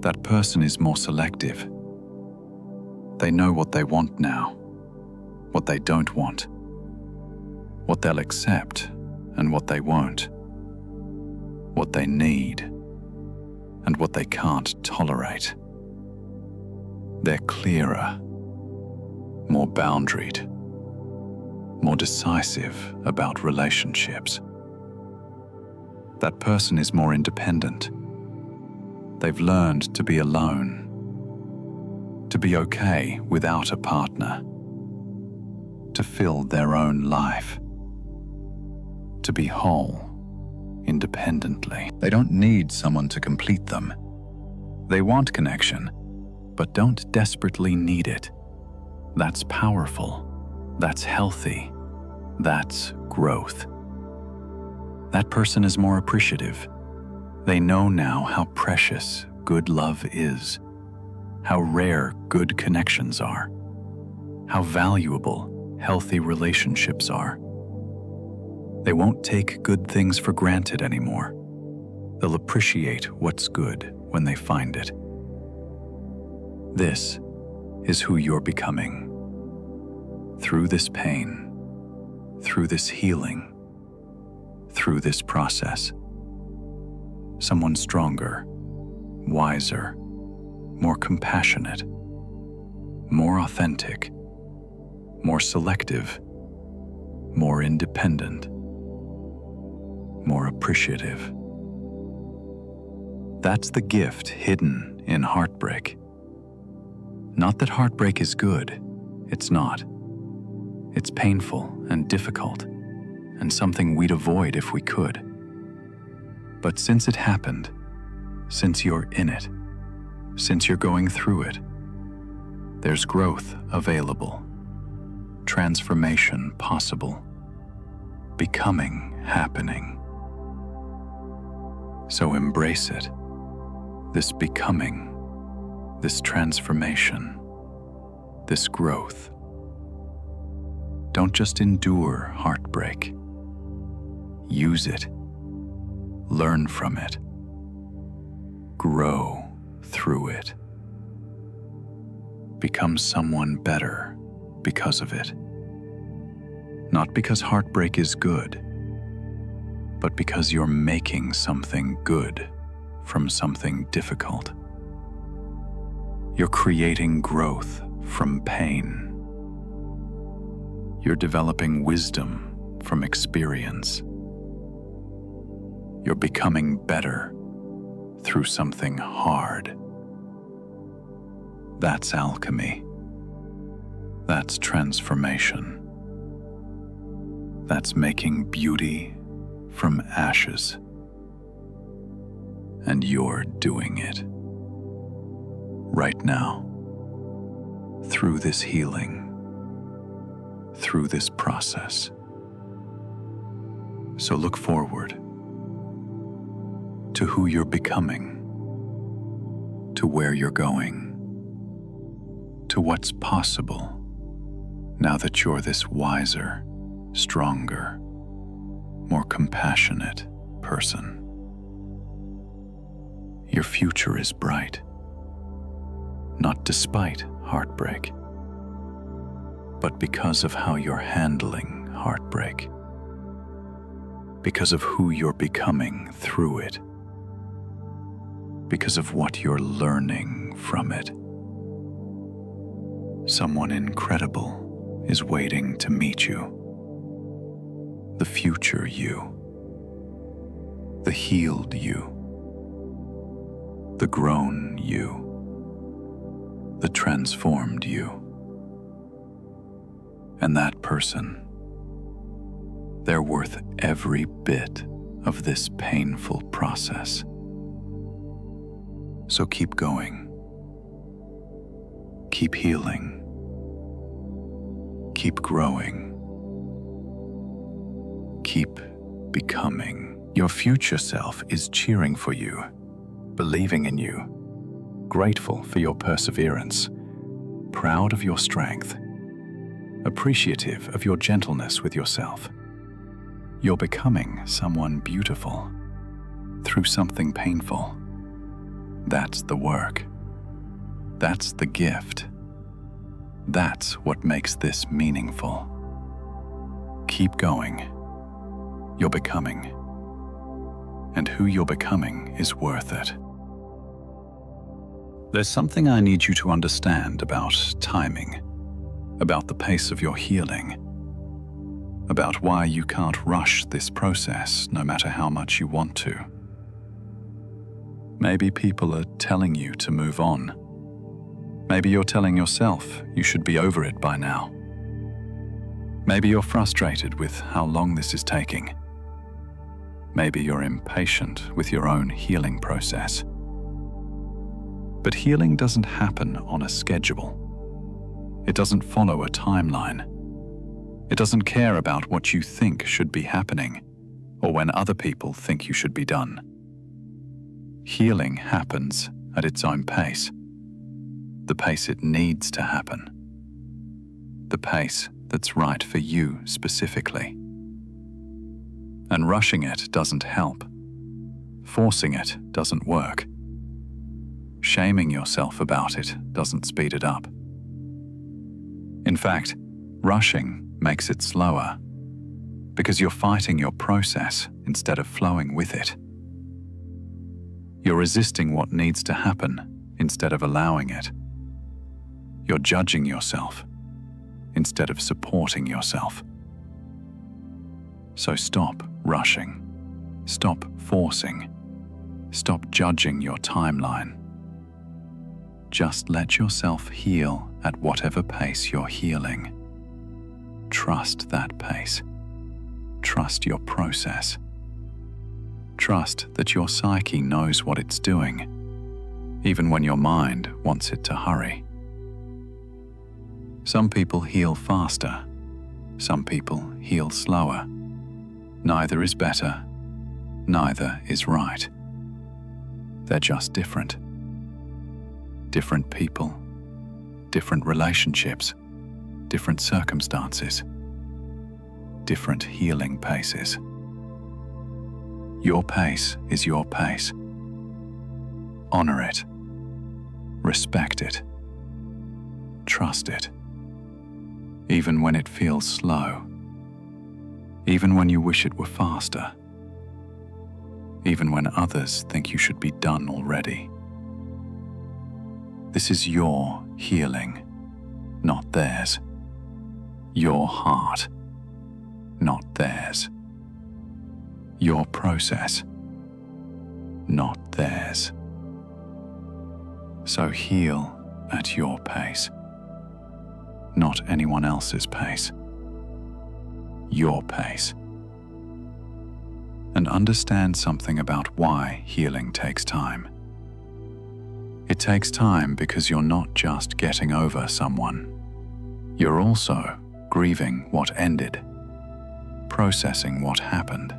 That person is more selective. They know what they want now, what they don't want, what they'll accept and what they won't, what they need and what they can't tolerate. They're clearer, more boundaried, more decisive about relationships. That person is more independent. They've learned to be alone, to be okay without a partner, to fill their own life, to be whole independently. They don't need someone to complete them. They want connection, but don't desperately need it. That's powerful. That's healthy. That's growth. That person is more appreciative. They know now how precious good love is, how rare good connections are, how valuable healthy relationships are. They won't take good things for granted anymore. They'll appreciate what's good when they find it. This is who you're becoming. Through this pain, through this healing, through this process. Someone stronger, wiser, more compassionate, more authentic, more selective, more independent, more appreciative. That's the gift hidden in heartbreak. Not that heartbreak is good, it's not. It's painful and difficult, and something we'd avoid if we could. But since it happened, since you're in it, since you're going through it, there's growth available, transformation possible, becoming happening. So embrace it, this becoming, this transformation, this growth. Don't just endure heartbreak. Use it. Learn from it. Grow through it. Become someone better because of it. Not because heartbreak is good, but because you're making something good from something difficult. You're creating growth from pain. You're developing wisdom from experience. You're becoming better through something hard. That's alchemy. That's transformation. That's making beauty from ashes. And you're doing it. Right now. Through this healing. through this process. So look forward to who you're becoming, to where you're going, to what's possible now that you're this wiser, stronger, more compassionate person. Your future is bright, not despite heartbreak, but because of how you're handling heartbreak, because of who you're becoming through it, because of what you're learning from it. Someone incredible is waiting to meet you. The future you, the healed you, the grown you, the transformed you. And that person, they're worth every bit of this painful process. So keep going, keep healing, keep growing, keep becoming. Your future self is cheering for you, believing in you, grateful for your perseverance, proud of your strength, appreciative of your gentleness with yourself. You're becoming someone beautiful through something painful. That's the work. That's the gift. That's what makes this meaningful. Keep going. You're becoming. And who you're becoming is worth it. There's something I need you to understand about timing, about the pace of your healing, about why you can't rush this process no matter how much you want to. Maybe people are telling you to move on. Maybe you're telling yourself you should be over it by now. Maybe you're frustrated with how long this is taking. Maybe you're impatient with your own healing process. But healing doesn't happen on a schedule. It doesn't follow a timeline. It doesn't care about what you think should be happening or when other people think you should be done. Healing happens at its own pace, the pace it needs to happen, the pace that's right for you specifically. And rushing it doesn't help. Forcing it doesn't work. Shaming yourself about it doesn't speed it up. In fact, rushing makes it slower because you're fighting your process instead of flowing with it. You're resisting what needs to happen instead of allowing it. You're judging yourself instead of supporting yourself. So stop rushing. Stop forcing. Stop judging your timeline. Just let yourself heal at whatever pace you're healing. Trust that pace. Trust your process. Trust that your psyche knows what it's doing, even when your mind wants it to hurry. Some people heal faster. Some people heal slower. Neither is better. Neither is right. They're just different. Different people, different relationships, different circumstances, different healing paces. Your pace is your pace. Honor it. Respect it. Trust it. Even when it feels slow. Even when you wish it were faster. Even when others think you should be done already. This is your healing, not theirs. Your heart, not theirs. Your process, not theirs. So heal at your pace, not anyone else's pace. Your pace. And understand something about why healing takes time. It takes time because you're not just getting over someone. You're also grieving what ended, processing what happened,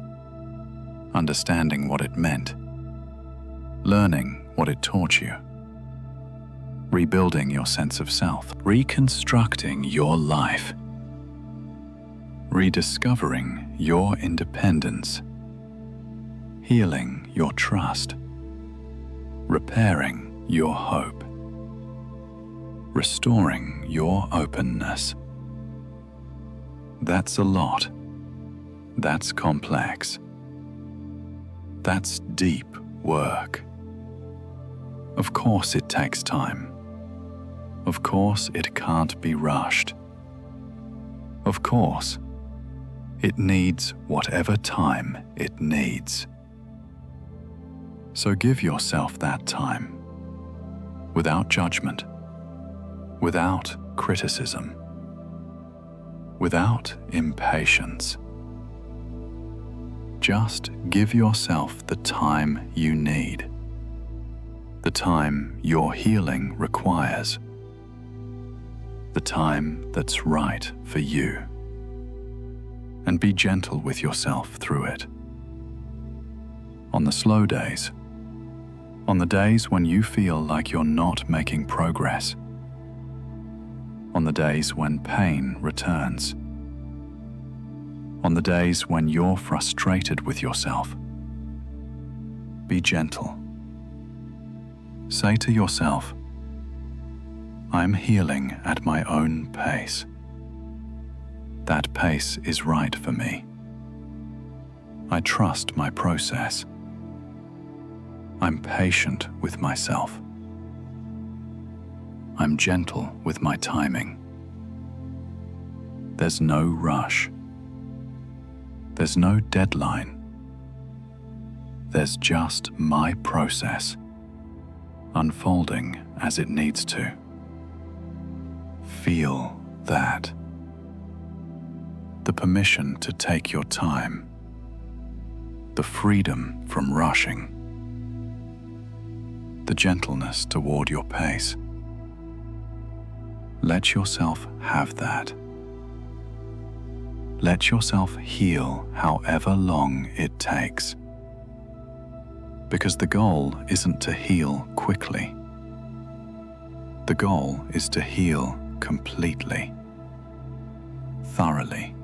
understanding what it meant, learning what it taught you, rebuilding your sense of self, reconstructing your life, rediscovering your independence, healing your trust, repairing your hope, restoring your openness. That's a lot. That's complex. That's deep work. Of course it takes time. Of course it can't be rushed. Of course, it needs whatever time it needs. So give yourself that time, without judgment, without criticism, without impatience. Just give yourself the time you need, the time your healing requires, the time that's right for you. And be gentle with yourself through it. On the slow days, on the days when you feel like you're not making progress, on the days when pain returns, on the days when you're frustrated with yourself, be gentle. Say to yourself, I'm healing at my own pace. That pace is right for me. I trust my process. I'm patient with myself. I'm gentle with my timing. There's no rush. There's no deadline. There's just my process, unfolding as it needs to. Feel that. The permission to take your time, the freedom from rushing, the gentleness toward your pace. Let yourself have that. Let yourself heal however long it takes. Because the goal isn't to heal quickly. The goal is to heal completely, thoroughly,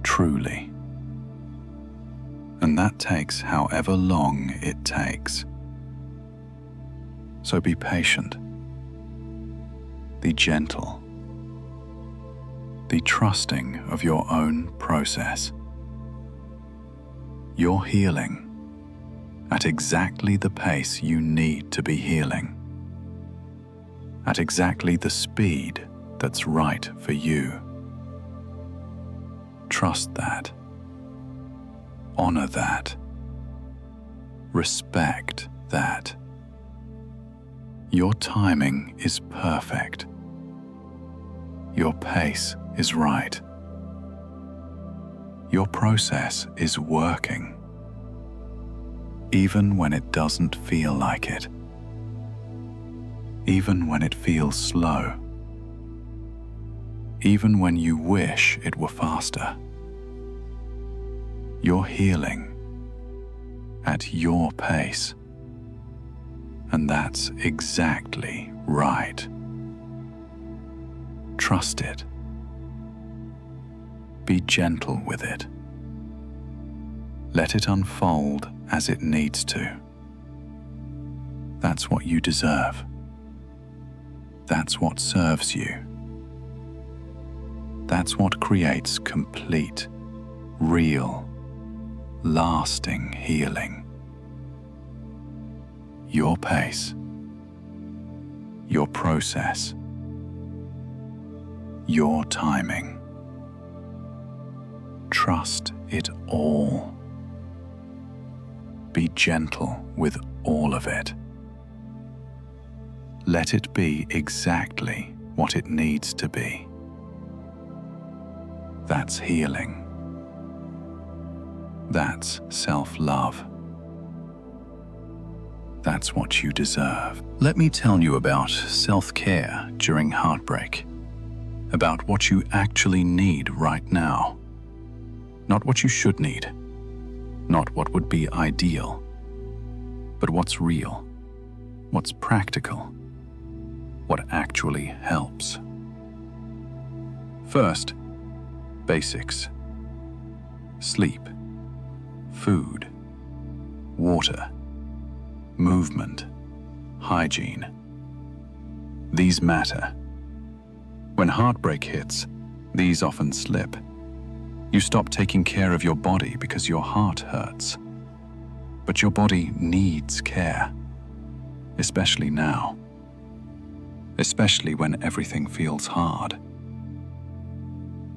truly. And that takes however long it takes. So be patient, be gentle, be trusting of your own process. You're healing at exactly the pace you need to be healing, at exactly the speed that's right for you. Trust that. Honor that. Respect that. Your timing is perfect. Your pace is right. Your process is working, even when it doesn't feel like it, even when it feels slow, even when you wish it were faster. You're healing at your pace, and that's exactly right. Trust it. Be gentle with it. Let it unfold as it needs to. That's what you deserve. That's what serves you. That's what creates complete, real, lasting healing. Your pace, your process, your timing. Trust it all. Be gentle with all of it. Let it be exactly what it needs to be. That's healing. That's self-love. That's what you deserve. Let me tell you about self-care during heartbreak, about what you actually need right now. Not what you should need, not what would be ideal, but what's real, what's practical, what actually helps. First, basics. Sleep, food, water, movement, hygiene. These matter. When heartbreak hits, these often slip. You stop taking care of your body because your heart hurts. But your body needs care, especially now. Especially when everything feels hard.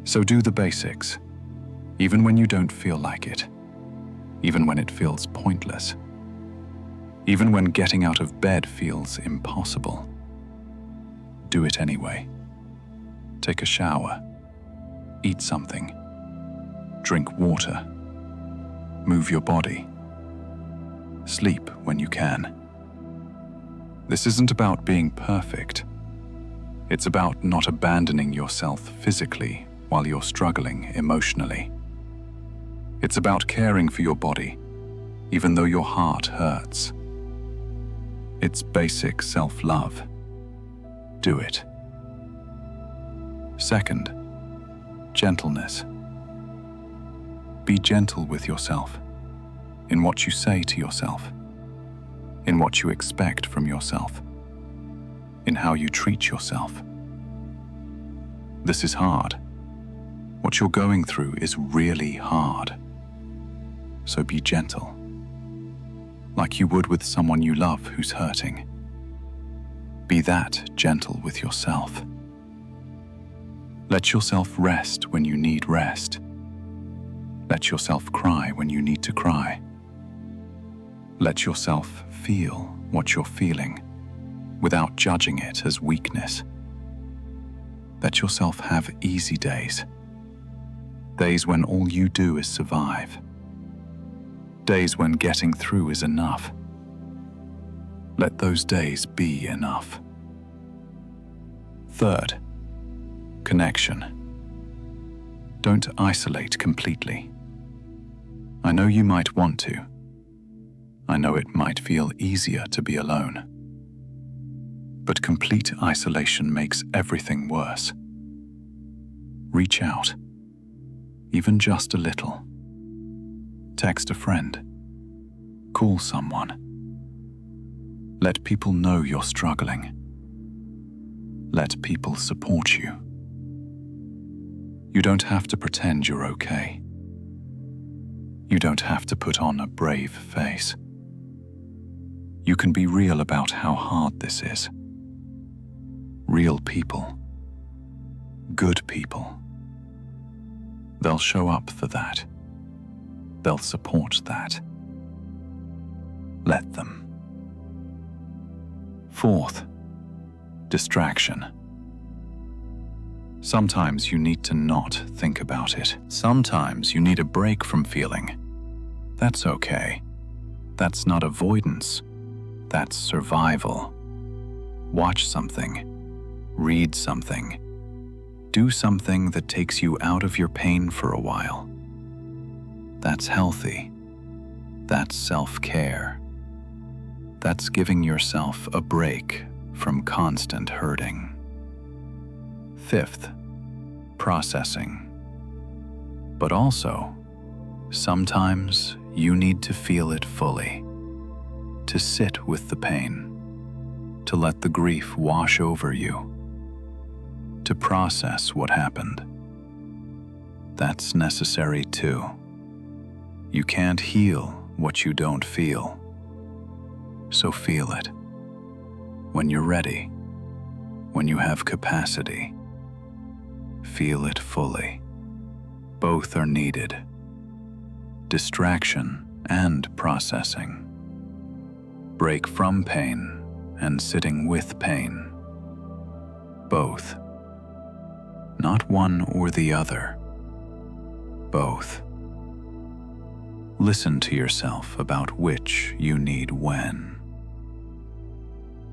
So do the basics, even when you don't feel like it, even when it feels pointless, even when getting out of bed feels impossible. Do it anyway. Take a shower, eat something, drink water, move your body, sleep when you can. This isn't about being perfect. It's about not abandoning yourself physically while you're struggling emotionally. It's about caring for your body, even though your heart hurts. It's basic self-love. Do it. Second, gentleness. Be gentle with yourself, in what you say to yourself, in what you expect from yourself, in how you treat yourself. This is hard. What you're going through is really hard. So be gentle, like you would with someone you love who's hurting. Be that gentle with yourself. Let yourself rest when you need rest. Let yourself cry when you need to cry. Let yourself feel what you're feeling without judging it as weakness. Let yourself have easy days. Days when all you do is survive. Days when getting through is enough. Let those days be enough. Third, connection. Don't isolate completely. I know you might want to. I know it might feel easier to be alone. But complete isolation makes everything worse. Reach out, even just a little. Text a friend. Call someone. Let people know you're struggling. Let people support you. You don't have to pretend you're okay. You don't have to put on a brave face. You can be real about how hard this is. Real people. Good people. They'll show up for that. They'll support that. Let them. Fourth, distraction. Sometimes you need to not think about it. Sometimes you need a break from feeling. That's okay. That's not avoidance. That's survival. Watch something. Read something. Do something that takes you out of your pain for a while. That's healthy. That's self-care. That's giving yourself a break from constant hurting. Fifth, processing. But also, sometimes you need to feel it fully, to sit with the pain, to let the grief wash over you, to process what happened. That's necessary too. You can't heal what you don't feel. So feel it. When you're ready, when you have capacity, feel it fully. Both are needed. Distraction and processing. Break from pain and sitting with pain. Both. Not one or the other. Both. Listen to yourself about which you need when.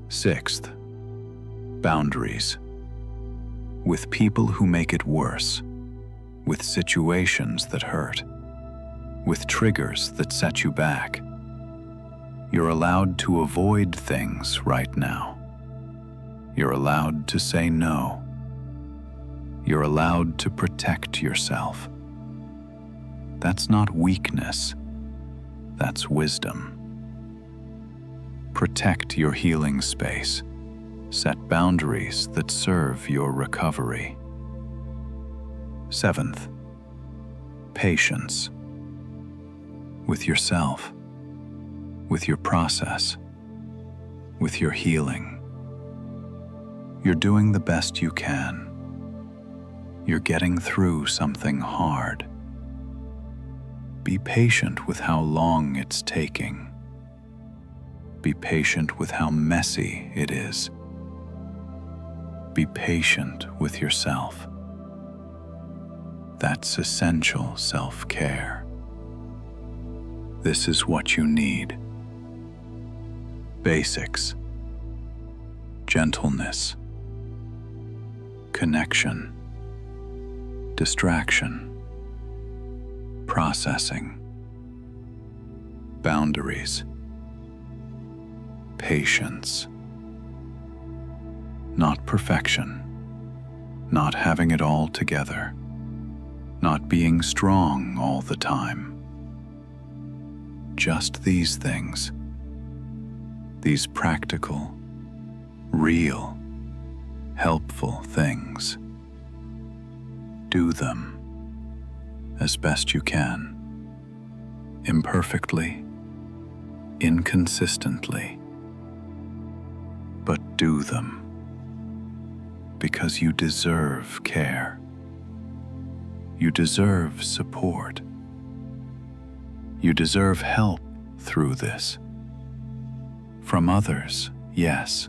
Sixth, boundaries. with people who make it worse, with situations that hurt, with triggers that set you back. You're allowed to avoid things right now. You're allowed to say no. You're allowed to protect yourself. That's not weakness. That's wisdom. Protect your healing space. Set boundaries that serve your recovery. 7th, patience. With yourself, with your process, with your healing. You're doing the best you can. You're getting through something hard. Be patient with how long it's taking. Be patient with how messy it is. Be patient with yourself. That's essential self-care. This is what you need. Basics. Gentleness. Connection. Distraction. Processing. Boundaries. Patience. Not perfection. Not having it all together. Not being strong all the time. Just these things. These practical, real, helpful things. Do them as best you can. Imperfectly, inconsistently. But do them. Because you deserve care. You deserve support. You deserve help through this. From others, yes,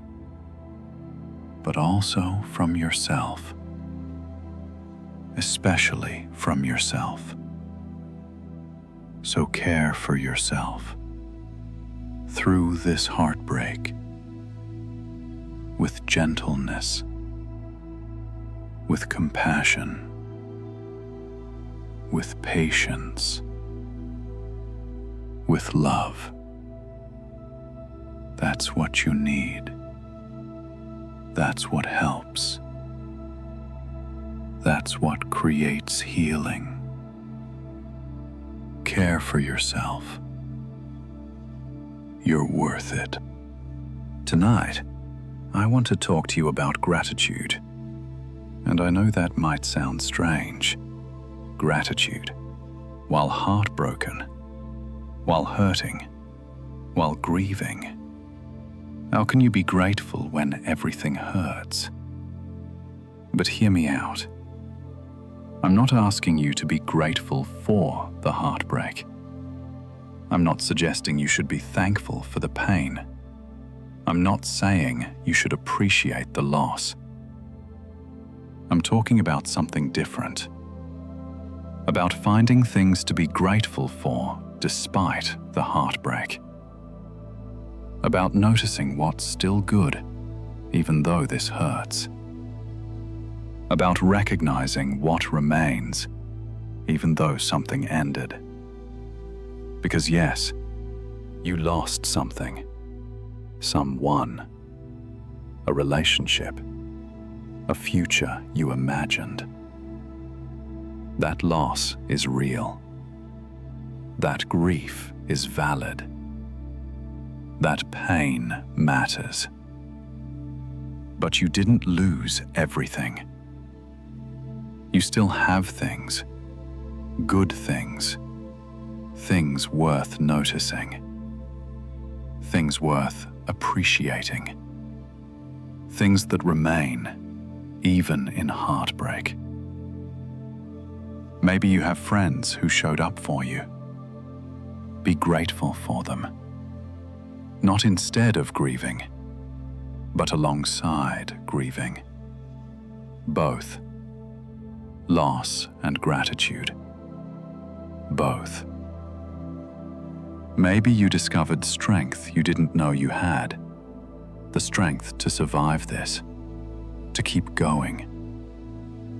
but also from yourself. Especially from yourself. So care for yourself through this heartbreak with gentleness, with compassion, with patience, with love. That's what you need. That's what helps. That's what creates healing. Care for yourself. You're worth it. Tonight, I want to talk to you about gratitude. And I know that might sound strange. Gratitude, while heartbroken, while hurting, while grieving. How can you be grateful when everything hurts? But hear me out. I'm not asking you to be grateful for the heartbreak. I'm not suggesting you should be thankful for the pain. I'm not saying you should appreciate the loss. I'm talking about something different. About finding things to be grateful for despite the heartbreak. About noticing what's still good, even though this hurts. About recognizing what remains, even though something ended. Because yes, you lost something, someone, a relationship, a future you imagined. That loss is real. That grief is valid. That pain matters. But you didn't lose everything. You still have things, good things, things worth noticing, things worth appreciating, things that remain even in heartbreak. Maybe you have friends who showed up for you. Be grateful for them. Not instead of grieving, but alongside grieving. Both. Loss and gratitude. Both. Maybe you discovered strength you didn't know you had. The strength to survive this, to keep going,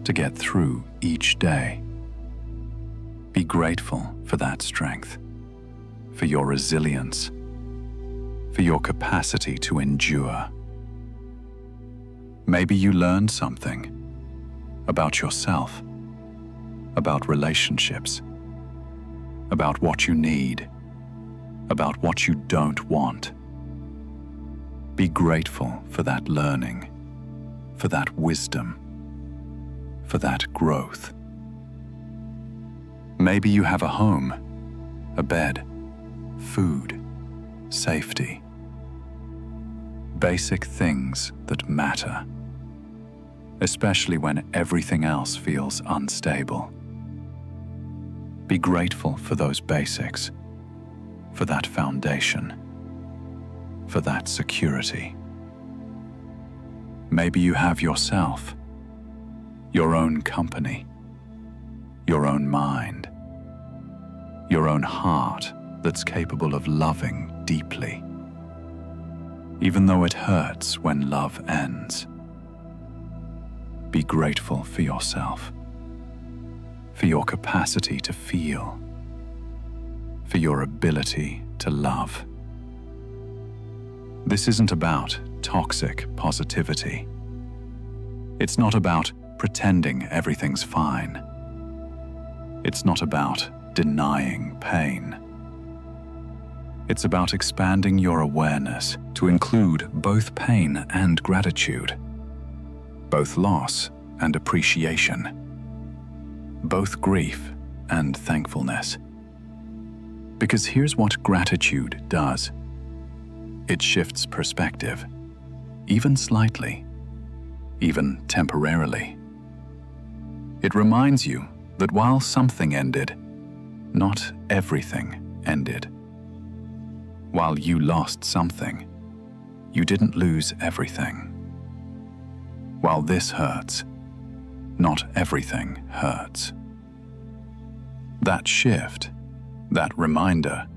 to get through each day. Be grateful for that strength, for your resilience, for your capacity to endure. Maybe you learned something about yourself, about relationships, about what you need, about what you don't want. Be grateful for that learning, for that wisdom, for that growth. Maybe you have a home, a bed, food, safety. Basic things that matter, especially when everything else feels unstable. Be grateful for those basics, for that foundation, for that security. Maybe you have yourself, your own company, your own mind, your own heart that's capable of loving deeply, even though it hurts when love ends. Be grateful for yourself, for your capacity to feel, for your ability to love. This isn't about toxic positivity. It's not about pretending everything's fine. It's not about denying pain. It's about expanding your awareness to include both pain and gratitude, both loss and appreciation, both grief and thankfulness. Because here's what gratitude does. It shifts perspective, even slightly, even temporarily. It reminds you that while something ended, not everything ended. While you lost something, you didn't lose everything. While this hurts, not everything hurts. That shift, that reminder,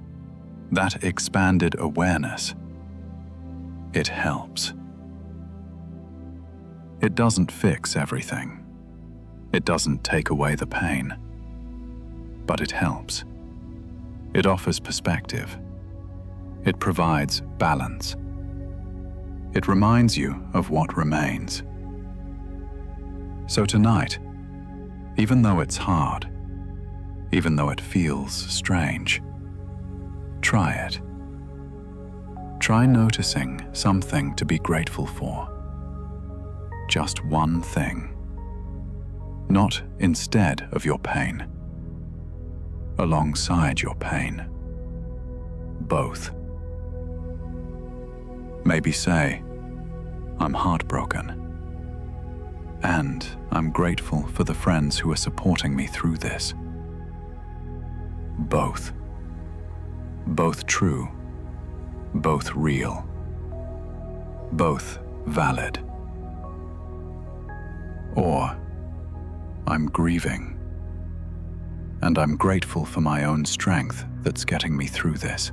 that expanded awareness, it helps. It doesn't fix everything. It doesn't take away the pain. But it helps. It offers perspective. It provides balance. It reminds you of what remains. So tonight, even though it's hard, even though it feels strange, try it. Try noticing something to be grateful for. Just one thing. Not instead of your pain. Alongside your pain. Both. Maybe say, I'm heartbroken. And I'm grateful for the friends who are supporting me through this. Both. Both true. Both real. Both valid. Or, I'm grieving. And I'm grateful for my own strength that's getting me through this.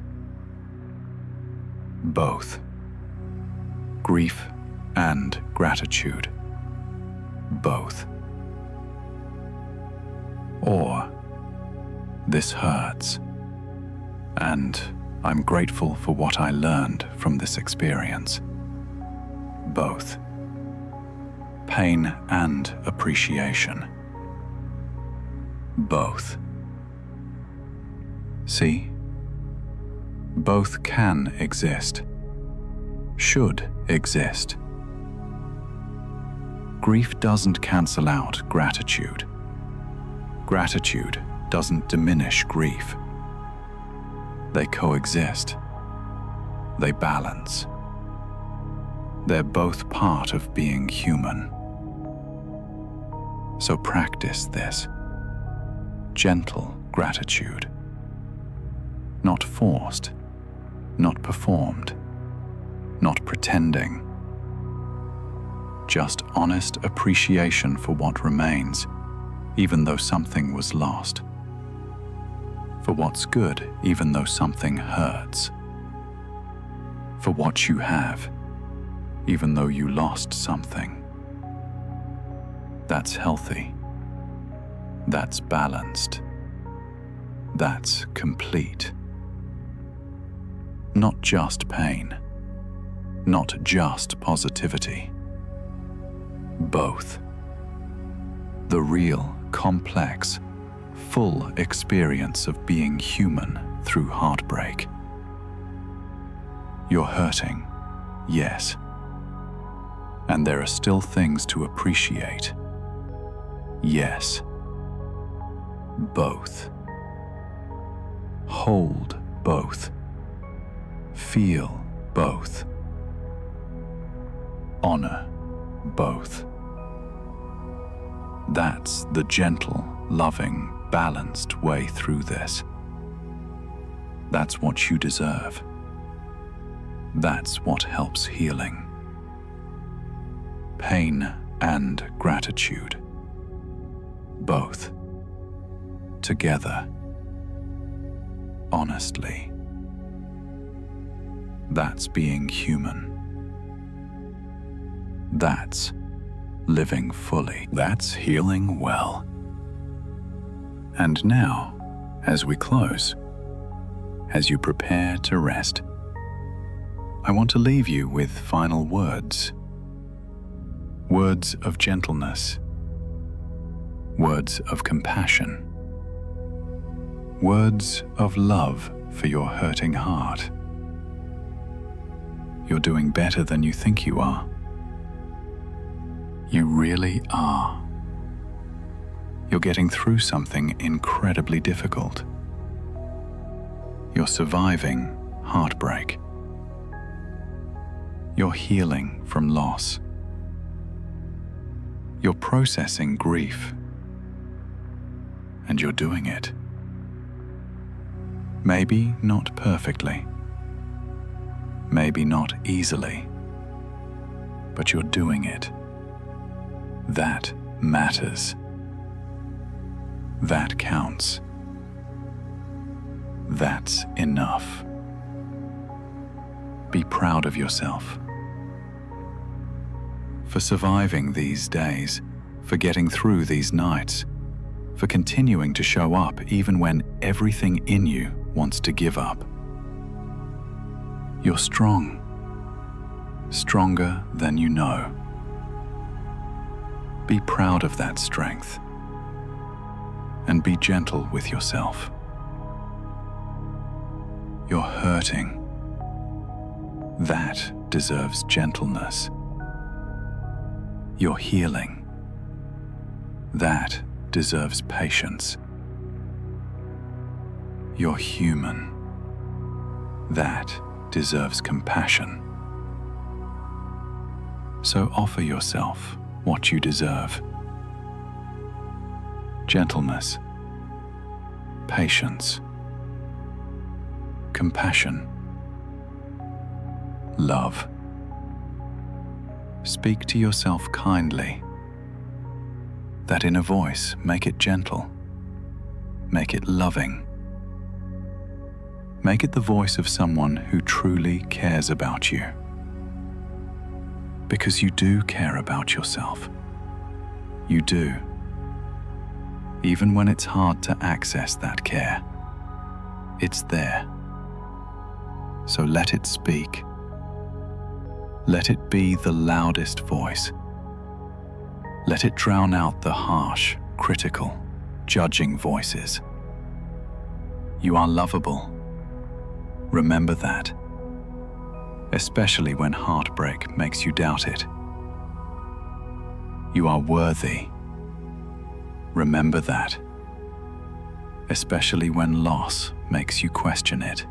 Both. Grief and gratitude. Both. Or, this hurts, and I'm grateful for what I learned from this experience. Both. Pain and appreciation. Both. See? Both can exist. Should exist. Grief doesn't cancel out gratitude. Gratitude doesn't diminish grief. They coexist. They balance. They're both part of being human. So practice this. Gentle gratitude. Not forced, not performed, not pretending. Just honest appreciation for what remains, even though something was lost. For what's good, even though something hurts. For what you have, even though you lost something. that's healthy, that's balanced, that's complete. Not just pain, not just positivity. Both. The real, complex, full experience of being human through heartbreak. You're hurting, yes. And there are still things to appreciate. Yes. Both. Hold both. Feel both. Honor both. That's the gentle, loving, balanced way through this. That's what you deserve. That's what helps healing. Pain and gratitude. Both. Together. Honestly. That's being human. That's living fully. That's healing well. And now, as we close, as you prepare to rest, I want to leave you with final words. Words of gentleness. Words of compassion. Words of love for your hurting heart. You're doing better than you think you are. You really are. You're getting through something incredibly difficult. You're surviving heartbreak. You're healing from loss. You're processing grief. And you're doing it. Maybe not perfectly. Maybe not easily. But you're doing it. That matters. That counts. That's enough. Be proud of yourself. For surviving these days, for getting through these nights, for continuing to show up even when everything in you wants to give up. You're strong. Stronger than you know. Be proud of that strength. And be gentle with yourself. You're hurting. That deserves gentleness. You're healing. That deserves patience. You're human. That deserves compassion. So offer yourself what you deserve. Gentleness, patience, compassion, love. Speak to yourself kindly. That inner voice, make it gentle. Make it loving. Make it the voice of someone who truly cares about you. Because you do care about yourself. You do. Even when it's hard to access that care, it's there. So let it speak. Let it be the loudest voice. Let it drown out the harsh, critical, judging voices. You are lovable. Remember that. Especially when heartbreak makes you doubt it. You are worthy. Remember that. Especially when loss makes you question it.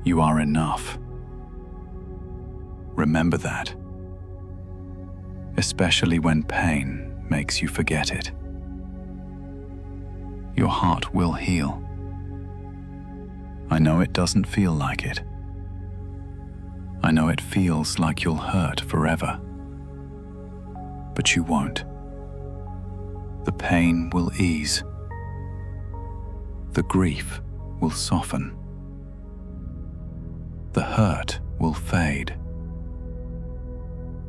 You are enough. Remember that. Especially when pain makes you forget it. Your heart will heal. I know it doesn't feel like it. I know it feels like you'll hurt forever. But you won't. The pain will ease. The grief will soften. The hurt will fade.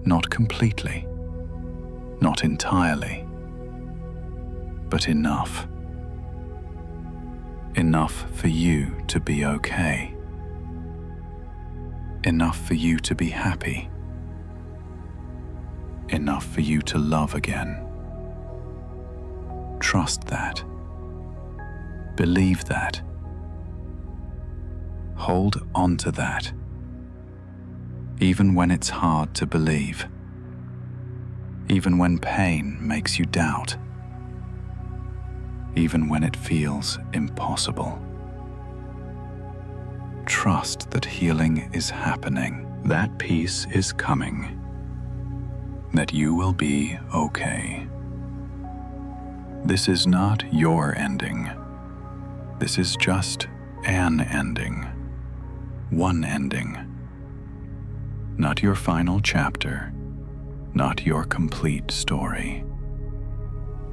Not completely, Not entirely, but enough. Enough for you to be okay. Enough for you to be happy. Enough for you to love again. Trust that. Believe that. Hold on to that. Even when it's hard to believe. Even when pain makes you doubt. Even when it feels impossible. Trust that healing is happening, that peace is coming, that you will be okay. This is not your ending. This is just an ending. One ending. Not your final chapter, not your complete story.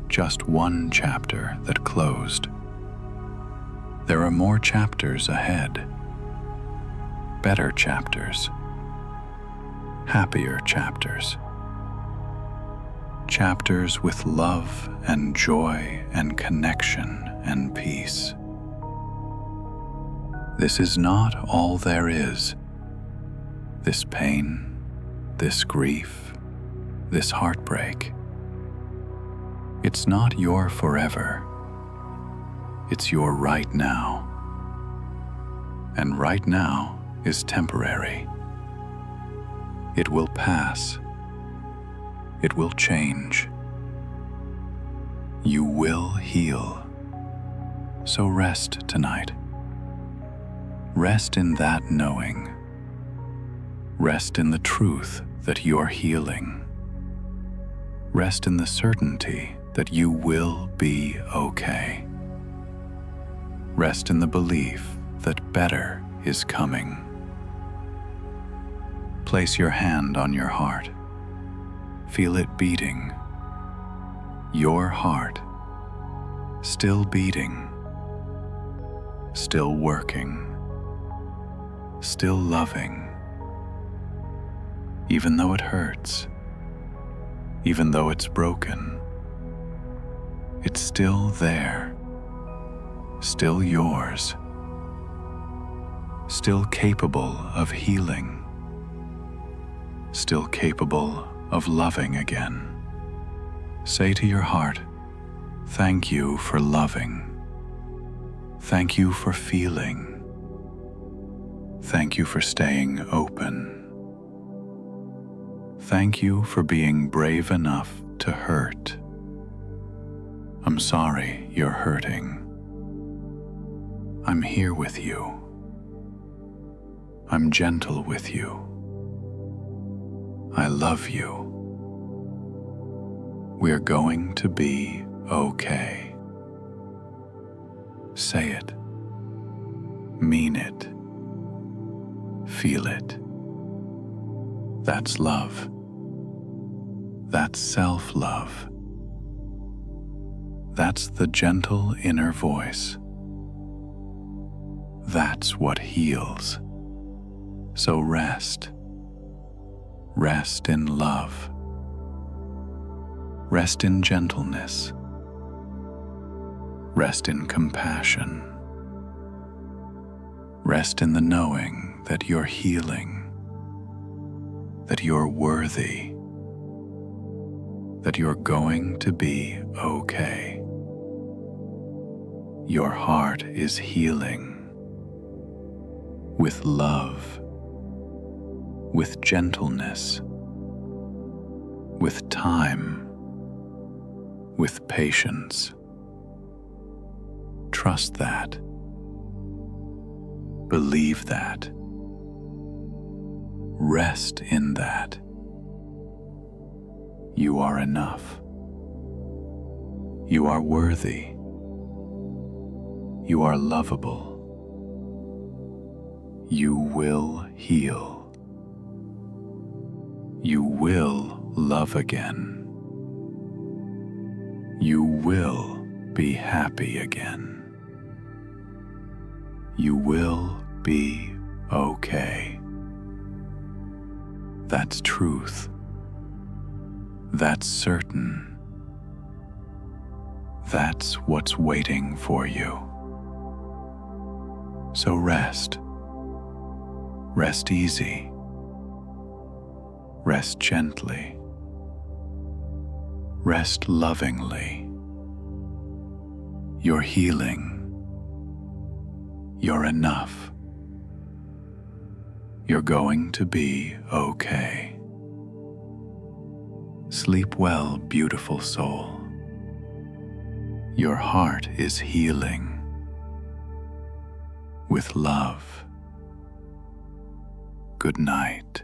Just one chapter that closed. There are more chapters ahead. Better chapters. Happier chapters. Chapters with love and joy and connection and peace. This is not all there is. This pain, this grief, this heartbreak. It's not your forever. It's your right now. And right now is temporary. It will pass. It will change. You will heal. So rest tonight. Rest in that knowing. Rest in the truth that you're healing. Rest in the certainty that you will be okay. Rest in the belief that better is coming. Place your hand on your heart. Feel it beating. Your heart, still beating, still working, still loving. Even though it hurts, even though it's broken, it's still there, still yours, still capable of healing, still capable of loving again. Say to your heart, thank you for loving. Thank you for feeling. Thank you for staying open. Thank you for being brave enough to hurt. I'm sorry you're hurting. I'm here with you. I'm gentle with you. I love you. We're going to be okay. Say it. Mean it. Feel it. That's love. That's self-love. That's the gentle inner voice. That's what heals. So rest. Rest in love. Rest in gentleness. Rest in compassion. Rest in the knowing that you're healing, that you're worthy, that you're going to be okay. Your heart is healing with love, with gentleness, with time, with patience. Trust that. Believe that. Rest in that. You are enough. You are worthy. You are lovable. You will heal. You will love again. You will be happy again. You will be okay. That's truth. that's certain. That's what's waiting for you. So rest. Rest easy. Rest gently. Rest lovingly. You're healing. You're enough. You're going to be okay. Sleep well, beautiful soul. Your heart is healing. With love. Good night.